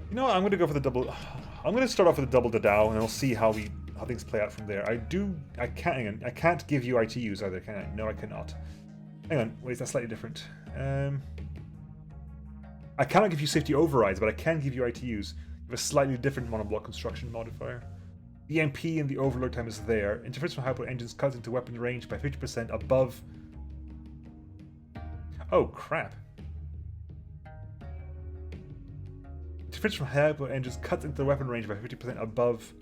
You know what? I'm going to go for the double. I'm going to start off with a double Dadao, and then we'll see how things play out from there. I can't give you ITUs either, can I? No, I cannot. Hang on, wait, that's slightly different. I cannot give you safety overrides, but I can give you ITUs. You have a slightly different monoblock construction modifier. The EMP and the overload time is there. Interference from high-power engines cuts into weapon range by 50% above. Oh crap! Interference from high-power engines cuts into the weapon range by 50% above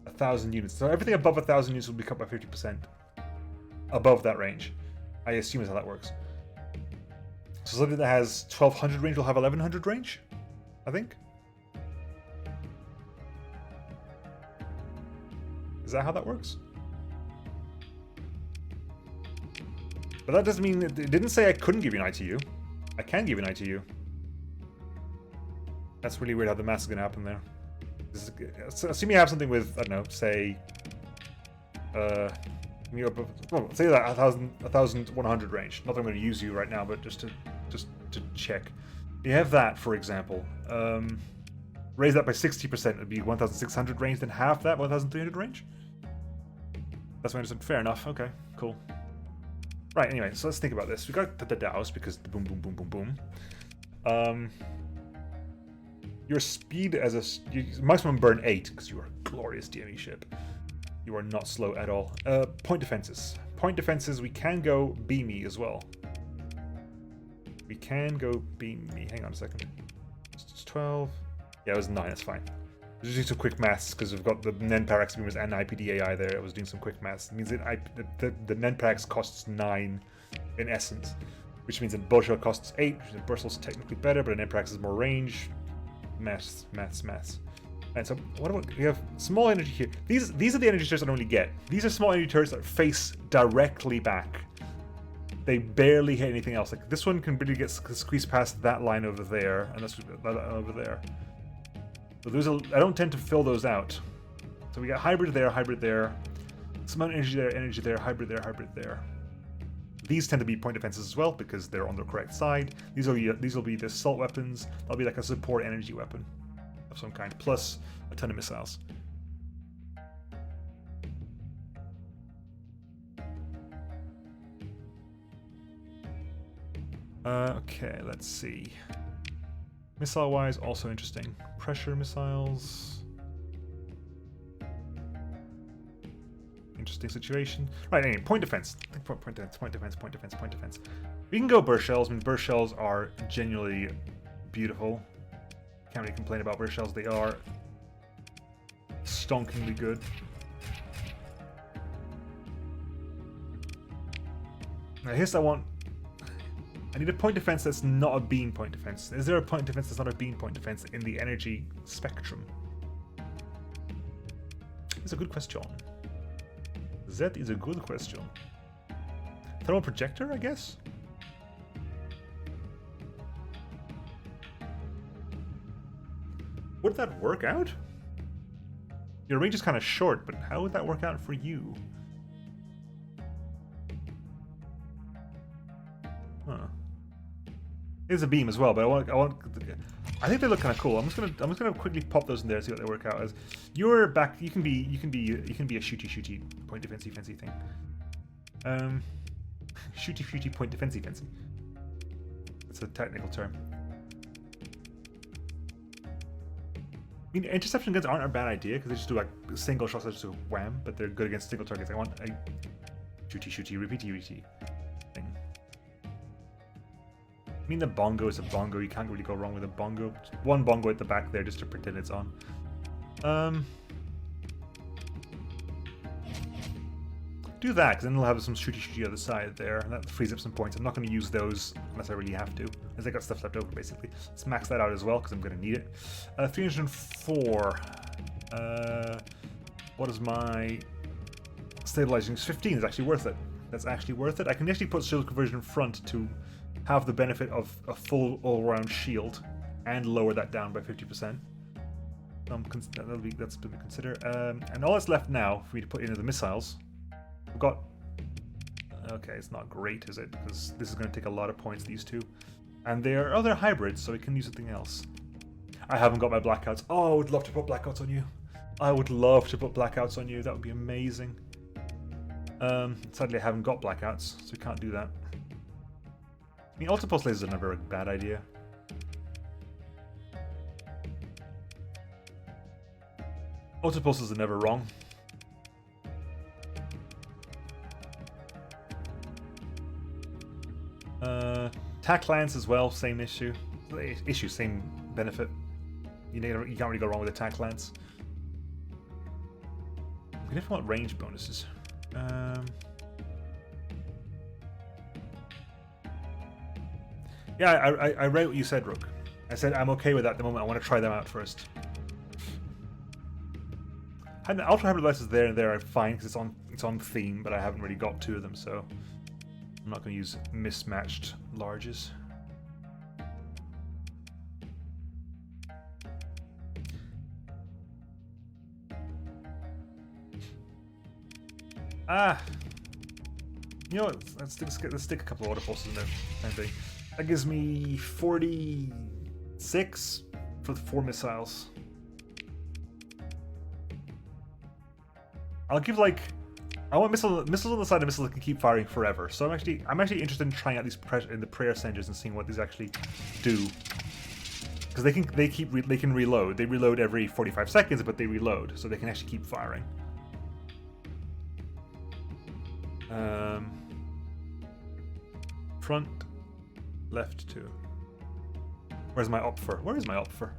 1,000 units. So everything above 1,000 units will be cut by 50% above that range. I assume is how that works. So something that has 1,200 range will have 1,100 range, I think. Is that how that works? But that doesn't mean... It didn't say I couldn't give you an ITU. I can give you an ITU. That's really weird how the math is going to happen there. Assume you have something with, I don't know, say... say that 1,100 range. Not that I'm going to use you right now, but just to check. You have that, for example. Raise that by 60%, it'd be 1,600 range, then half that, 1,300 range? That's my understanding. Fair enough. Okay, cool. Right, anyway, so let's think about this. We got the Daos, because the boom, boom, boom, boom, boom. Your speed as a... maximum burn 8, because you are a glorious DME ship. You are not slow at all. Point defenses. Point defenses, we can go beamy as well. We can go beamy. Hang on a second. It's 12. Yeah, it was 9, that's fine. Just doing some quick maths because we've got the Nenparax beamers and IPDAI there. I was doing some quick maths. It means that the Nenparax costs 9 in essence, which means that Bullshell costs 8, which means Burstle's technically better, but an Nenparax has more range. Maths. And so, what about, we have small energy here. These are the energy turrets I normally get. These are small energy turrets that face directly back. They barely hit anything else. Like this one can really get squeezed past that line over there, and that's that over there. But I don't tend to fill those out. So we got hybrid there, some amount of energy there, hybrid there. These tend to be point defenses as well because they're on the correct side. These will be the assault weapons. That'll be like a support energy weapon of some kind, plus a ton of missiles. Okay, let's see. Missile-wise, also interesting. Pressure missiles. Interesting situation. Right, anyway, point defense. Point defense. We can go burst shells. I mean, burst shells are genuinely beautiful. Can't really complain about burst shells. They are stonkingly good. Now, here's I need a point defense that's not a beam point defense. Is there a point defense that's not a beam point defense in the energy spectrum? It's a good question. That is a good question. Thermal projector, I guess? Would that work out? Your range is kind of short, but how would that work out for you? Huh. There's a beam as well, but I think they look kind of cool. I'm just gonna quickly pop those in there and see what they work out as. You're back. You can be a shooty point defensey thing. shooty point defensy. That's a technical term. I mean, interception guns aren't a bad idea because they just do like single shots that just do wham, but they're good against single targets. I want a shooty, repeaty thing. I mean, the bongo is a bongo. You can't really go wrong with a bongo. One bongo at the back there just to pretend it's on. Do that, because then they'll have some shooty other side there, and that frees up some points. I'm not going to use those unless I really have to, as I got stuff left over, basically. Let's max that out as well, because I'm going to need it. 304. What is my stabilizing? 15 is actually worth it. That's actually worth it. I can actually put shield conversion front to have the benefit of a full all-round shield, and lower that down by 50%. That's been consider. And all that's left now for me to put into the missiles. We've got... Okay, it's not great, is it? Because this is going to take a lot of points, these two. And they're hybrids, so we can use something else. I haven't got my blackouts. Oh, I would love to put blackouts on you. I would love to put blackouts on you. That would be amazing. Sadly, I haven't got blackouts, so we can't do that. I mean, ultra-pulse lasers are never a bad idea. Ultra-pulses are never wrong. Tac lance as well, same issue. Same benefit. You can't really go wrong with a tac lance. We definitely want range bonuses. Yeah, I read what you said, Rook. I said I'm okay with that at the moment. I want to try them out first. And the ultra hybrid lenses there and there are fine because it's on theme, but I haven't really got two of them, so I'm not going to use mismatched larges. You know what? Let's stick a couple of auto pulses in there. Thing. That gives me 46 for the 4 missiles. I'll give I want missiles on the side of missiles that can keep firing forever. So I'm actually interested in trying out these in the prayer centers and seeing what these actually do. Because they can reload. They reload every 45 seconds, but they reload, so they can actually keep firing. Front, left 2. Where's my Opfer? Where is my Opfer?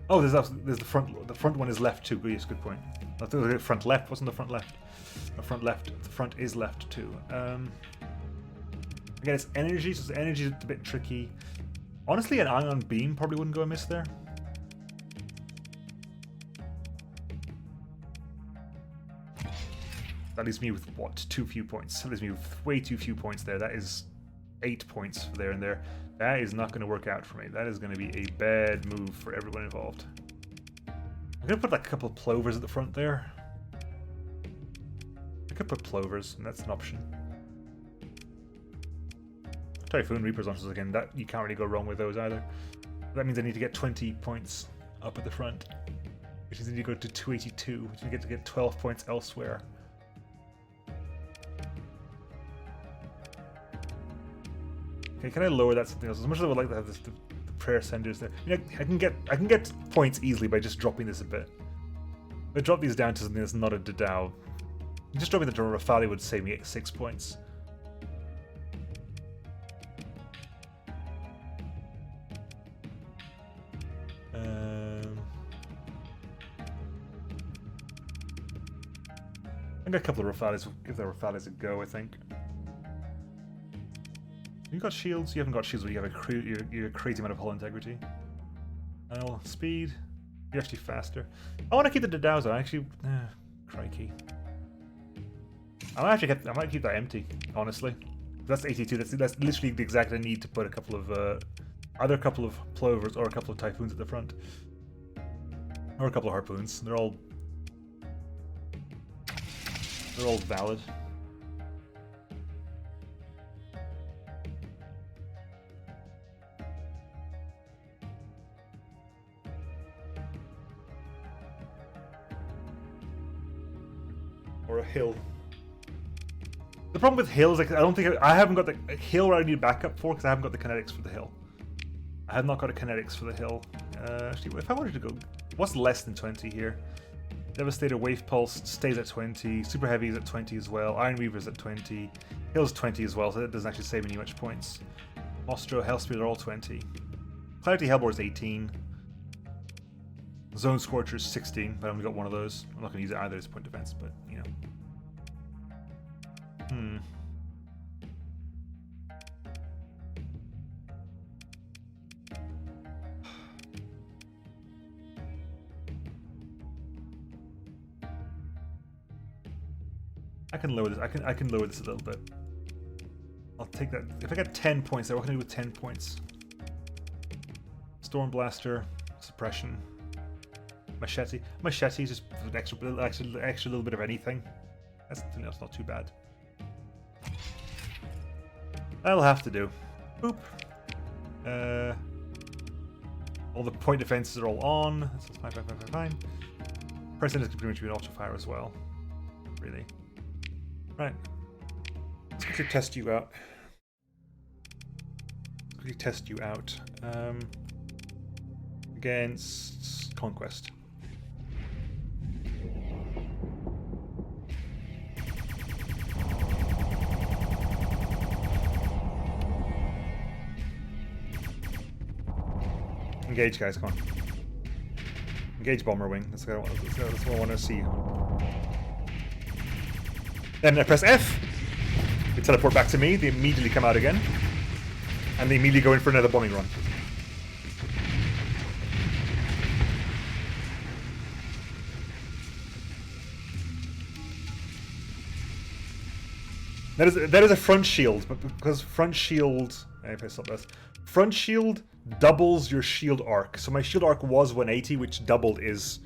Oh, there's the front. The front one is left 2. Yes, good point. I thought it was the front left. Wasn't the front left? The front left. The front is left 2. Again, it's energy, so the energy is a bit tricky. Honestly, an ion beam probably wouldn't go amiss there. That leaves me with, what, too few points. That leaves me with way too few points there. That is 8 points there and there. That is not going to work out for me. That is going to be a bad move for everyone involved. I'm going to put a couple of plovers at the front there. I could put plovers, and that's an option. Typhoon Reapers launchers again. That you can't really go wrong with those either. That means I need to get 20 points up at the front, which means I need to go to 282, which means I get to get 12 points elsewhere. Okay, can I lower that something else? As much as I would like to have the prayer centers there, I can get points easily by just dropping this a bit. If I drop these down to something that's not a Dadao, just dropping the to Rafali would save me 6 points. I got a couple of Rafalis. We'll give the Rafalis a go, I think. You got shields? You haven't got shields, but you have a crazy amount of hull integrity. Well, speed. You're actually faster. I want to keep the Dadaos though. Actually, crikey. I might keep that empty. Honestly, that's 82. That's literally the exact I need to put a couple of either a couple of plovers or a couple of typhoons at the front, or a couple of harpoons. They're all valid. Or a hill. The problem with hills, like, I don't think I haven't got the hill where I need backup for because I haven't got the kinetics for the hill. I have not got a kinetics for the hill. Actually, if I wanted to go, what's less than 20 here? Devastator Wave Pulse stays at 20. Super Heavy is at 20 as well. Iron Weaver is at 20. Hill's 20 as well, so that doesn't actually save me much points. Ostro, Hellspeed are all 20. Clarity Hellbore is 18. Zone Scorcher is 16, but I only got one of those. I'm not going to use it either as point defense, but you know. I can lower this. I can lower this a little bit. I'll take that. If I get 10 points, what can I do with 10 points? Storm Blaster, Suppression, Machete. Machete is just an extra little bit of anything. That's not too bad. That'll have to do. Boop. All the point defenses are all on. So it's fine. President is pretty much an auto fire as well. Really. Right. Let's quickly test you out. Against Conquest. Engage, guys, come on. Engage Bomber Wing. That's what I want to see. Then I press F. They teleport back to me. They immediately come out again. And they immediately go in for another bombing run. That is a front shield, but because front shield... If I stop this. Front shield doubles your shield arc. So my shield arc was 180, which doubled is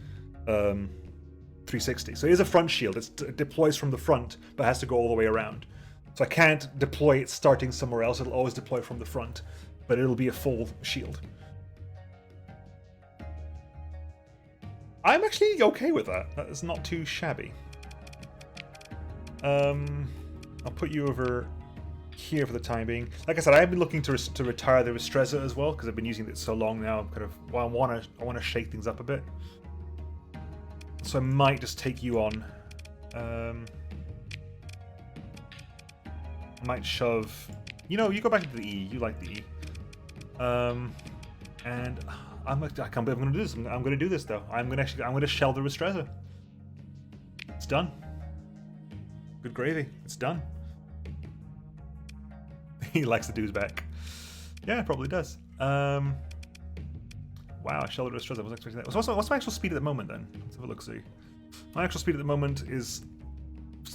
360. So it is a front shield. It deploys from the front, but has to go all the way around. So I can't deploy it starting somewhere else. It'll always deploy from the front, but it'll be a full shield. I'm actually okay with that. That is not too shabby. I'll put you over here for the time being. Like I said, I've been looking to retire the Restreza as well because I've been using it so long now. I'm kind of, well, I want to shake things up a bit. So I might just take you on. I might shove. You know, you go back to the E. You like the E. And I can't believe I'm going to do this. I'm going to do this though. I'm going to shell the Restreza. It's done. Good gravy. It's done. He likes the dudes back. Yeah, probably does. Wow, I shelled the Restreza. I wasn't expecting that. What's my actual speed at the moment then? Let's have a look. See. My actual speed at the moment is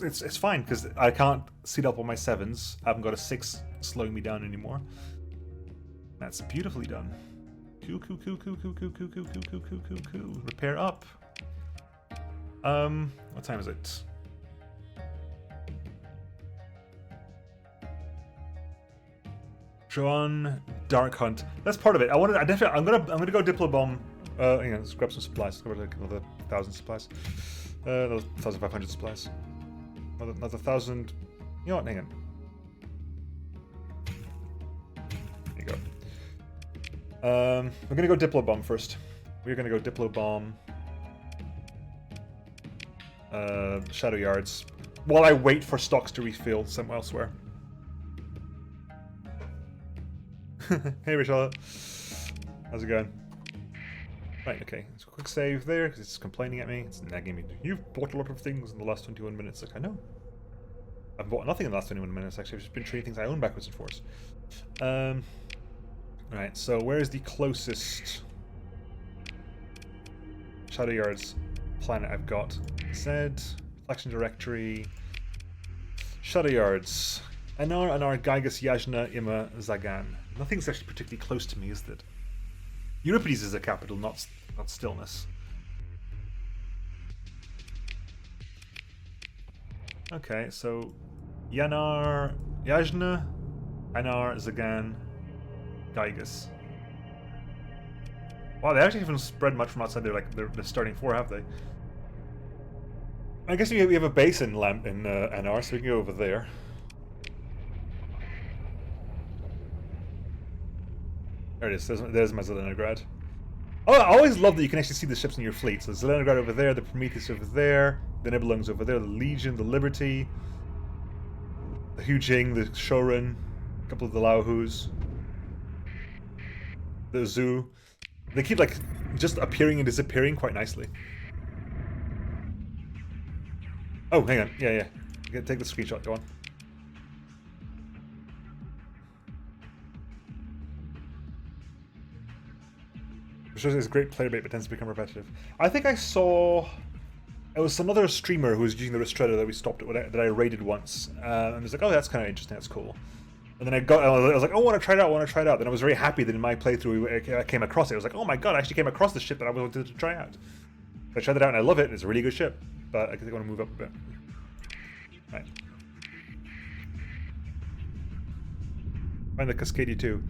it's fine because I can't seat up on my 7s. I haven't got a 6 slowing me down anymore. That's beautifully done. Cool. Repair up. What time is it? Drawn Dark Hunt. That's part of it. I'm gonna go Diplo Bomb. Hang on, let's grab some supplies. Let's grab like another 1,000 supplies. Another 1,500 supplies. Another 1,000. You know what? Hang on. There you go. We're gonna go Diplo Bomb first. We're gonna go Diplo Bomb. Shadow Yards. While I wait for stocks to refill somewhere elsewhere. Hey, Rachel. How's it going? Right, okay. So quick save there, because it's complaining at me. It's nagging me. You've bought a lot of things in the last 21 minutes. Like, I know. I've bought nothing in the last 21 minutes, actually. I've just been trading things I own backwards and forwards. Right, so where is the closest Shadow Yards planet I've got? Zed, Reflection Directory, Shadow Yards, Anar, Gygas, Yajna, Ima, Zagan. Nothing's actually particularly close to me, is that? Euripides is a capital, not Stillness. Okay, so Yanar, Yajna, Anar, Zagan, Gygas. Wow, they actually haven't spread much from outside their starting 4, have they? I guess we have a base in Anar, so we can go over there. There it is. There's my Zelenograd. Oh, I always love that you can actually see the ships in your fleet. So Zelenograd over there, the Prometheus over there, the Nibelung's over there, the Legion, the Liberty, the Hujing, the Shorin, a couple of the Laohus, the Zhu. They keep like just appearing and disappearing quite nicely. Oh, hang on. Yeah. Take the screenshot. Go on. Which shows it's great player bait, but tends to become repetitive. I think I saw... It was some other streamer who was using the Ristretto that we stopped at, that I raided once. And I was like, oh, that's kind of interesting, that's cool. And then I was like, oh, I want to try it out, Then I was very happy that in my playthrough I came across it. I was like, oh my god, I actually came across the ship that I wanted to try out. I tried it out and I love it, it's a really good ship. But I think I want to move up a bit. Right. Find the Cascadia 2.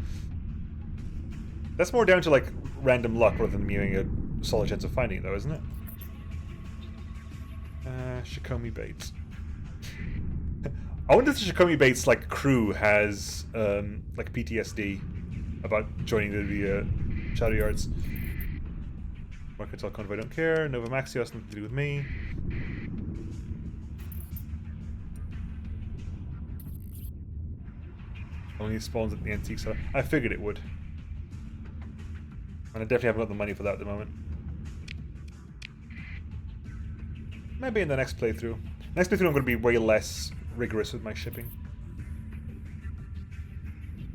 That's more down to like random luck rather than me having a solid chance of finding it though, isn't it? Shikomi Bates. I wonder if the Shikomi Bates like crew has like PTSD about joining the Shadow Yards. Marketal Convoy, don't care. Nova Maxios, nothing to do with me. Only spawns at the antique seller. I figured it would. And I definitely haven't got the money for that at the moment. Maybe in the next playthrough. Next playthrough I'm going to be way less rigorous with my shipping.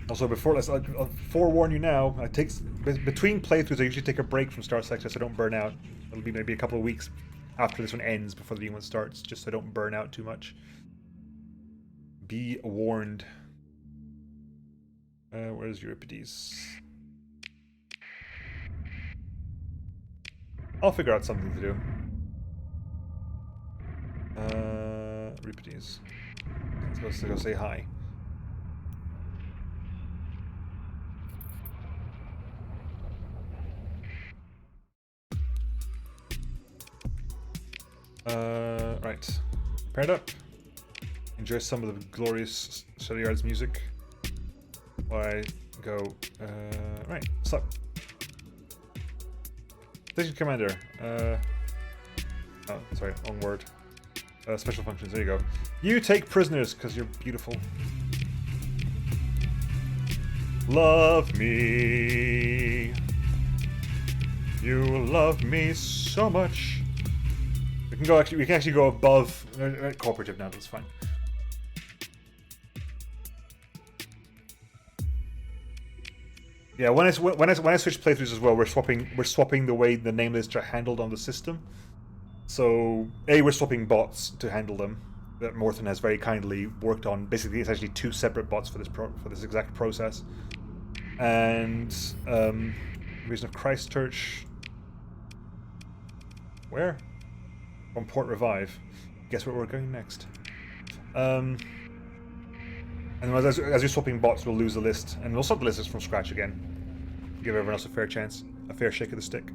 Also, I'll forewarn you now, between playthroughs I usually take a break from Starsector so I don't burn out. It'll be maybe a couple of weeks after this one ends before the new one starts, just so I don't burn out too much. Be warned. Where's Euripides? I'll figure out something to do. Euripides. I'm supposed to go say hi. Right. Paired up. Enjoy some of the glorious Shadow Yards music. While I go, right, sup. Station Commander, oh, sorry, wrong word. Special functions, there you go. You take prisoners, because you're beautiful. Love me. You love me so much. We can actually go above cooperative now, that's fine. Yeah, when I switch playthroughs as well, we're swapping the way the name lists are handled on the system. So we're swapping bots to handle them. That Morton has very kindly worked on. Basically, it's actually 2 separate bots for this exact process. And Reason of Christchurch. Where? On Port Revive. Guess where we're going next. And as you're swapping bots, we'll lose the list, and we'll start the list from scratch again. Give everyone else a fair chance, a fair shake of the stick.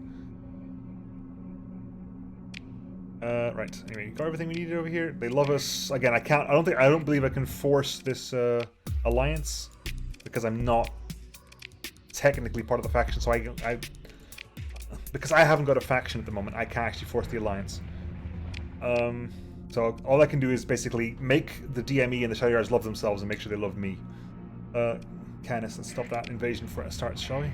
Right. Anyway, got everything we needed over here. They love us. Again, I don't believe I can force this alliance because I'm not technically part of the faction. So because I haven't got a faction at the moment, I can't actually force the alliance. So all I can do is basically make the DME and the Shadow Yards love themselves and make sure they love me. Canis, let's stop that invasion before it starts, shall we?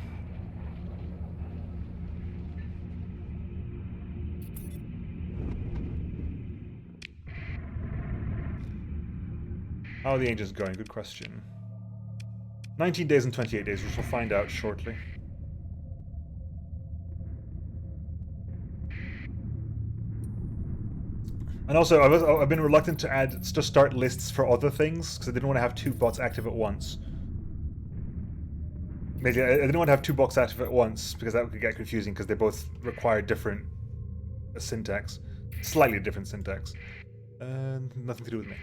How are the engines going? Good question. 19 days and 28 days, which we'll find out shortly. And also, I've been reluctant to start lists for other things because I didn't want to have 2 bots active at once. Basically, I didn't want to have 2 bots active at once because that could get confusing because they both require different syntax, slightly different syntax. Nothing to do with me.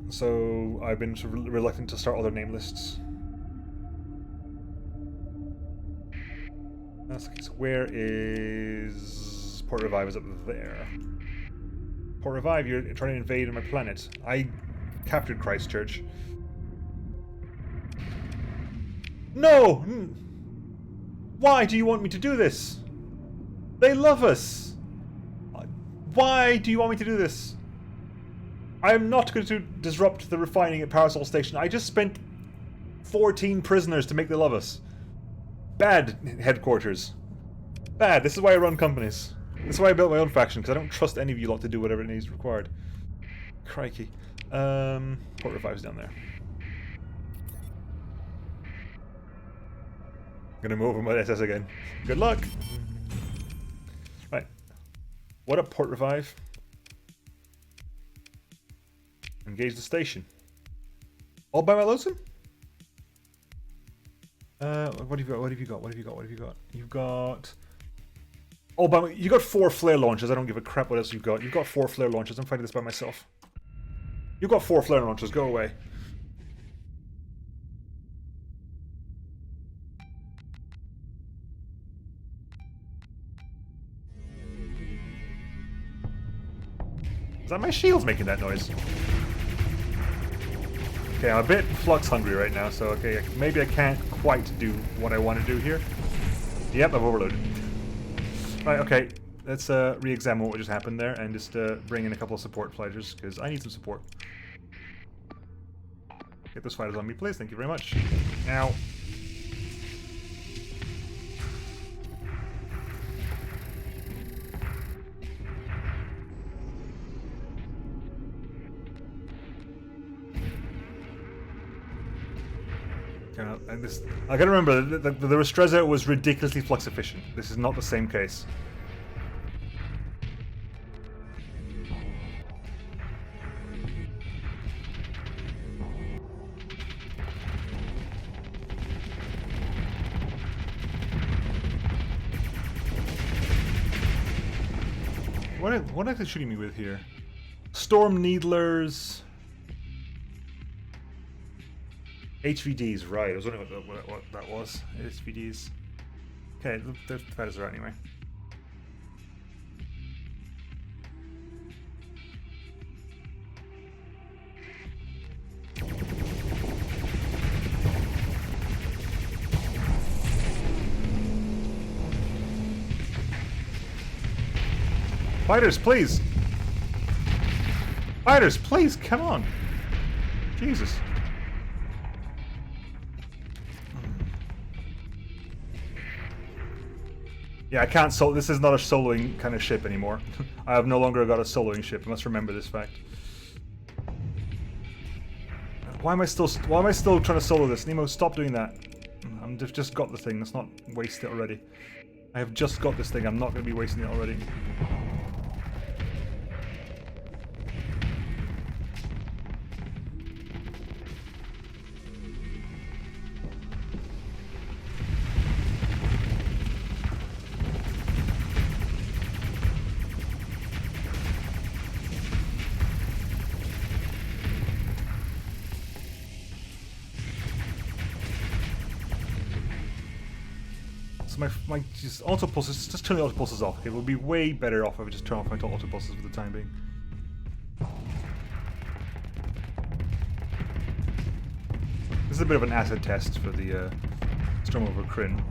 So I've been sort of reluctant to start other name lists. That's the case. Where is Port Revive? Is up there. Port Revive, you're trying to invade my planet. I captured Christchurch. No! Why do you want me to do this? They love us! Why do you want me to do this? I am not going to disrupt the refining at Parasol Station. I just spent 14 prisoners to make they love us. Bad headquarters. Bad. This is why I run companies. This is why I built my own faction, because I don't trust any of you lot to do whatever it is required. Crikey. Port Revive's down there. I'm gonna move over my SS again. Good luck! Right. What up, Port Revive? Engage the station. All by my lonesome? What have you got? What have you got? What have you got? What have you got? You've got... Oh, but you got 4 flare launchers. I don't give a crap what else you've got. You've got 4 flare launchers. I'm fighting this by myself. You've got 4 flare launchers. Go away. Is that my shields making that noise? Okay, I'm a bit flux hungry right now, so okay, maybe I can't quite do what I want to do here. Yep, I've overloaded. Right, okay, let's re-examine what just happened there and just bring in a couple of support fighters, because I need some support. Get those fighters on me, please. Thank you very much. Now. And this, I gotta remember, the Restrezza was ridiculously flux efficient. This is not the same case. What are they shooting me with here? Storm Needlers... HVDs, right. I was wondering what that was. HVDs. Okay, the fighters are out anyway. Fighters, please! Fighters, please, come on! Jesus. Yeah, I can't solo. This is not a soloing kind of ship anymore. I have no longer got a soloing ship. I must remember this fact. Why am I still trying to solo this? Nemo, stop doing that. I've just got the thing. Let's not waste it already. I have just got this thing. I'm not going to be wasting it already. My just auto pulses, just turn the auto pulses off. It would be way better off if I just turn off my auto pulses for the time being. This is a bit of an acid test for the Storm over Kryn.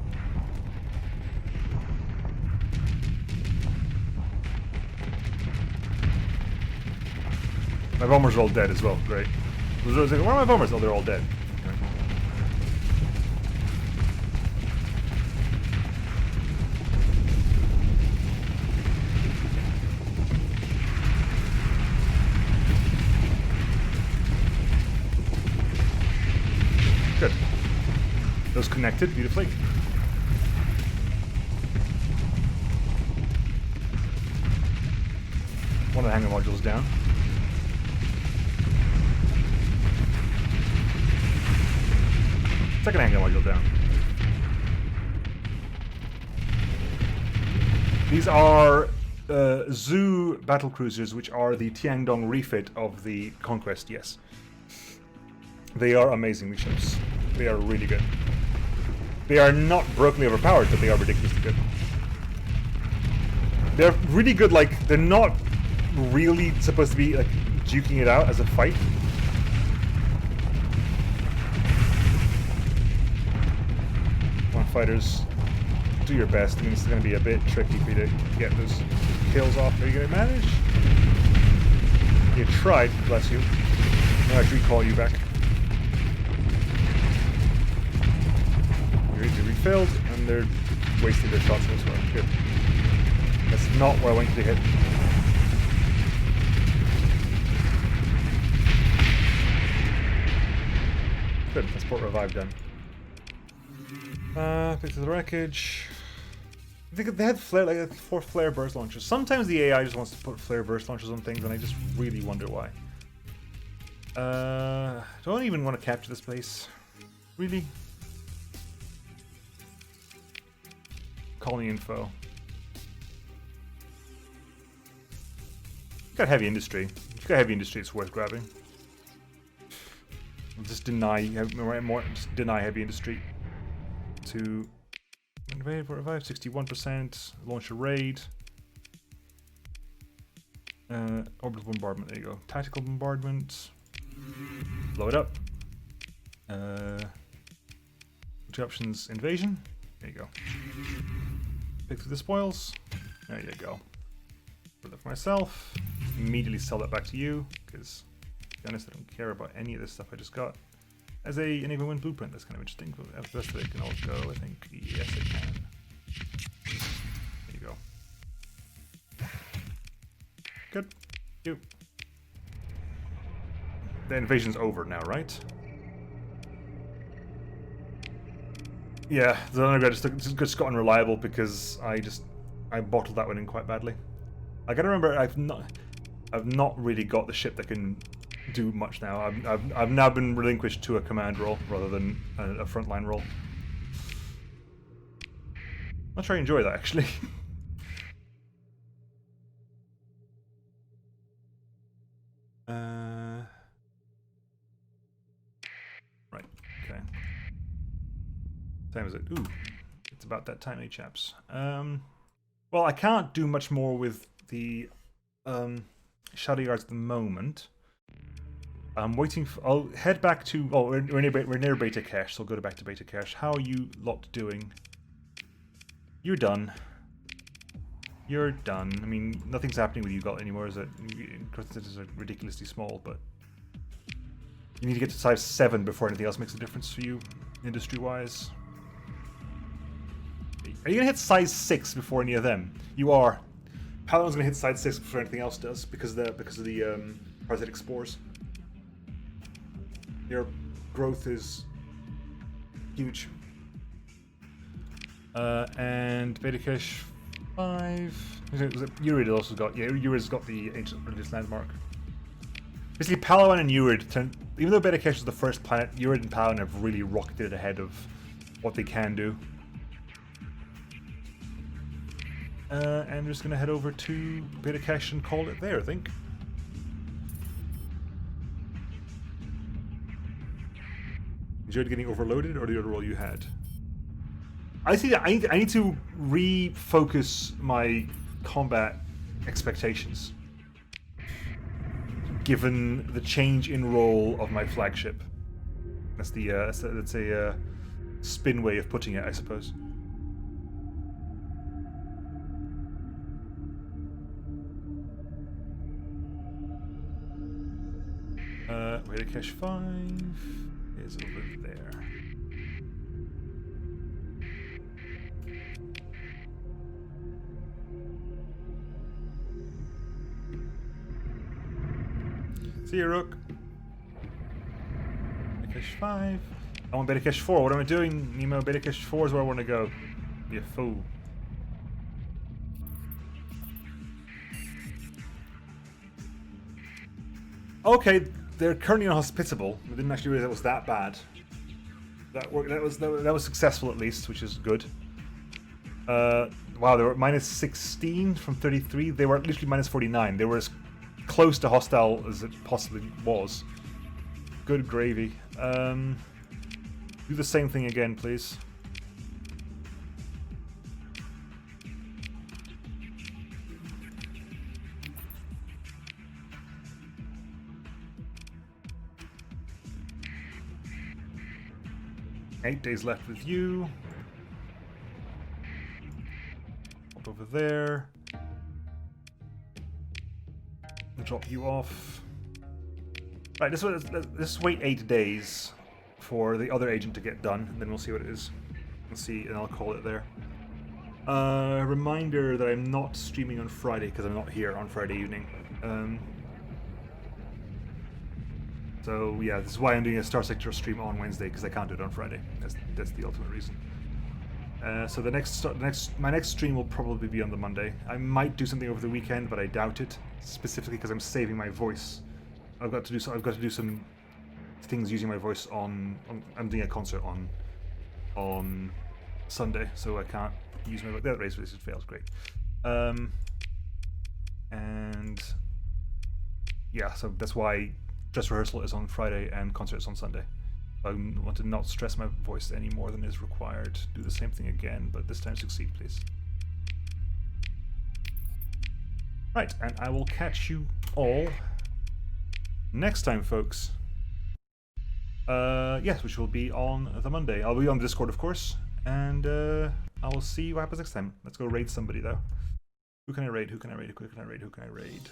My bombers are all dead as well. Great. Where are my bombers? Oh, they're all dead. Good. Those connected beautifully. One of the hangar modules down. Second hangar module down. These are Zoo battlecruisers, which are the Tiandong refit of the Conquest, yes. They are amazing, these ships. They are really good. They are not brokenly overpowered, but they are ridiculously good. They're really good, like, they're not really supposed to be, like, duking it out as a fight. fighters, do your best. I mean, it's going to be a bit tricky for you to get those kills off. Are you going to manage? You tried, bless you. Now I recall you back. Your injury refilled, and they're wasting their shots as well. Good. That's not where I want you to hit. Good, that's port revive done. Pick to the wreckage. I think they had flare, like 4 flare burst launchers. Sometimes the AI just wants to put flare burst launchers on things, and I just really wonder why. Don't even want to capture this place. Really? Calling info. Got heavy industry. If you've got heavy industry, it's worth grabbing. We'll just deny heavy industry to revive 61%. Launch a raid. Orbital bombardment. There you go. Tactical bombardment. Blow it up. 2 options. Invasion. There you go. Pick through the spoils. There you go. Put that for myself. Immediately sell that back to you, because to be honest, I don't care about any of this stuff I just got. As a Enigma Wind blueprint, that's kind of interesting. The rest of it can all go, I think. Yes, it can. There you go. Good. You. The invasion's over now, right? Yeah, the undergrad just got unreliable because I bottled that one in quite badly. I gotta remember, I've not really got the ship that can do much now. I've now been relinquished to a command role rather than a frontline role. Not sure I enjoy that actually. Right. Okay. Time is it? Ooh, it's about that time, eh, chaps. Well, I can't do much more with the shadow yards at the moment. I'm waiting for. I'll head back to. Oh, we're near Beta Cache, so I'll go back to Beta Cache. How are you lot doing? You're done. You're done. I mean, nothing's happening with you lot anymore, is it? Constances are ridiculously small, but you need to get to size 7 before anything else makes a difference for you, industry-wise. Are you gonna hit size 6 before any of them? You are. Paladin's gonna hit size 6 before anything else does because of the parasitic spores. Your growth is huge. And Beta Cache 5. Was it Urid also got? Yeah, Urid's got the ancient religious landmark. Basically, Palawan and Urid even though Beta Cache is the first planet, Urid and Palawan have really rocketed ahead of what they can do. And we're just going to head over to Beta Cache and call it there, I think. Enjoyed getting overloaded, or the other role you had? I think I need to refocus my combat expectations, given the change in role of my flagship. That's a spin way of putting it, I suppose. Beta Cache 5 is over there. See you, Rook. Beta Cache 5. I want Beta Cache 4. What am I doing? Nemo, Beta Cache 4 is where I want to go. You fool. Okay, they're currently unhospitable. I didn't actually realize it was that bad. That worked. That was successful at least, which is good. Wow, they were minus 16 from 33. They were literally minus 49. They were as close to hostile as it possibly was. Good gravy. Do the same thing again, please. Eight days left with you. teleport over there. Drop you off. Right, let's wait 8 days for the other agent to get done, and then we'll see what it is. We'll see, and I'll call it there. Reminder that I'm not streaming on Friday because I'm not here on Friday evening. So yeah, this is why I'm doing a Starsector stream on Wednesday, because I can't do it on Friday. That's the ultimate reason. So my next stream will probably be on the Monday. I might do something over the weekend, but I doubt it. Specifically because I'm saving my voice. I've got to do some things using my voice on I'm doing a concert on Sunday, so I can't use my voice. That race fails, great. And yeah, so that's why dress rehearsal is on Friday and concert is on Sunday. I want to not stress my voice any more than is required. Do the same thing again, but this time succeed, please. Right, and I will catch you all next time, folks. Yes, which will be on the Monday. I'll be on Discord, of course, and I will see what happens next time. Let's go raid somebody, though. Who can I raid? Who can I raid? Who can I raid? Who can I raid?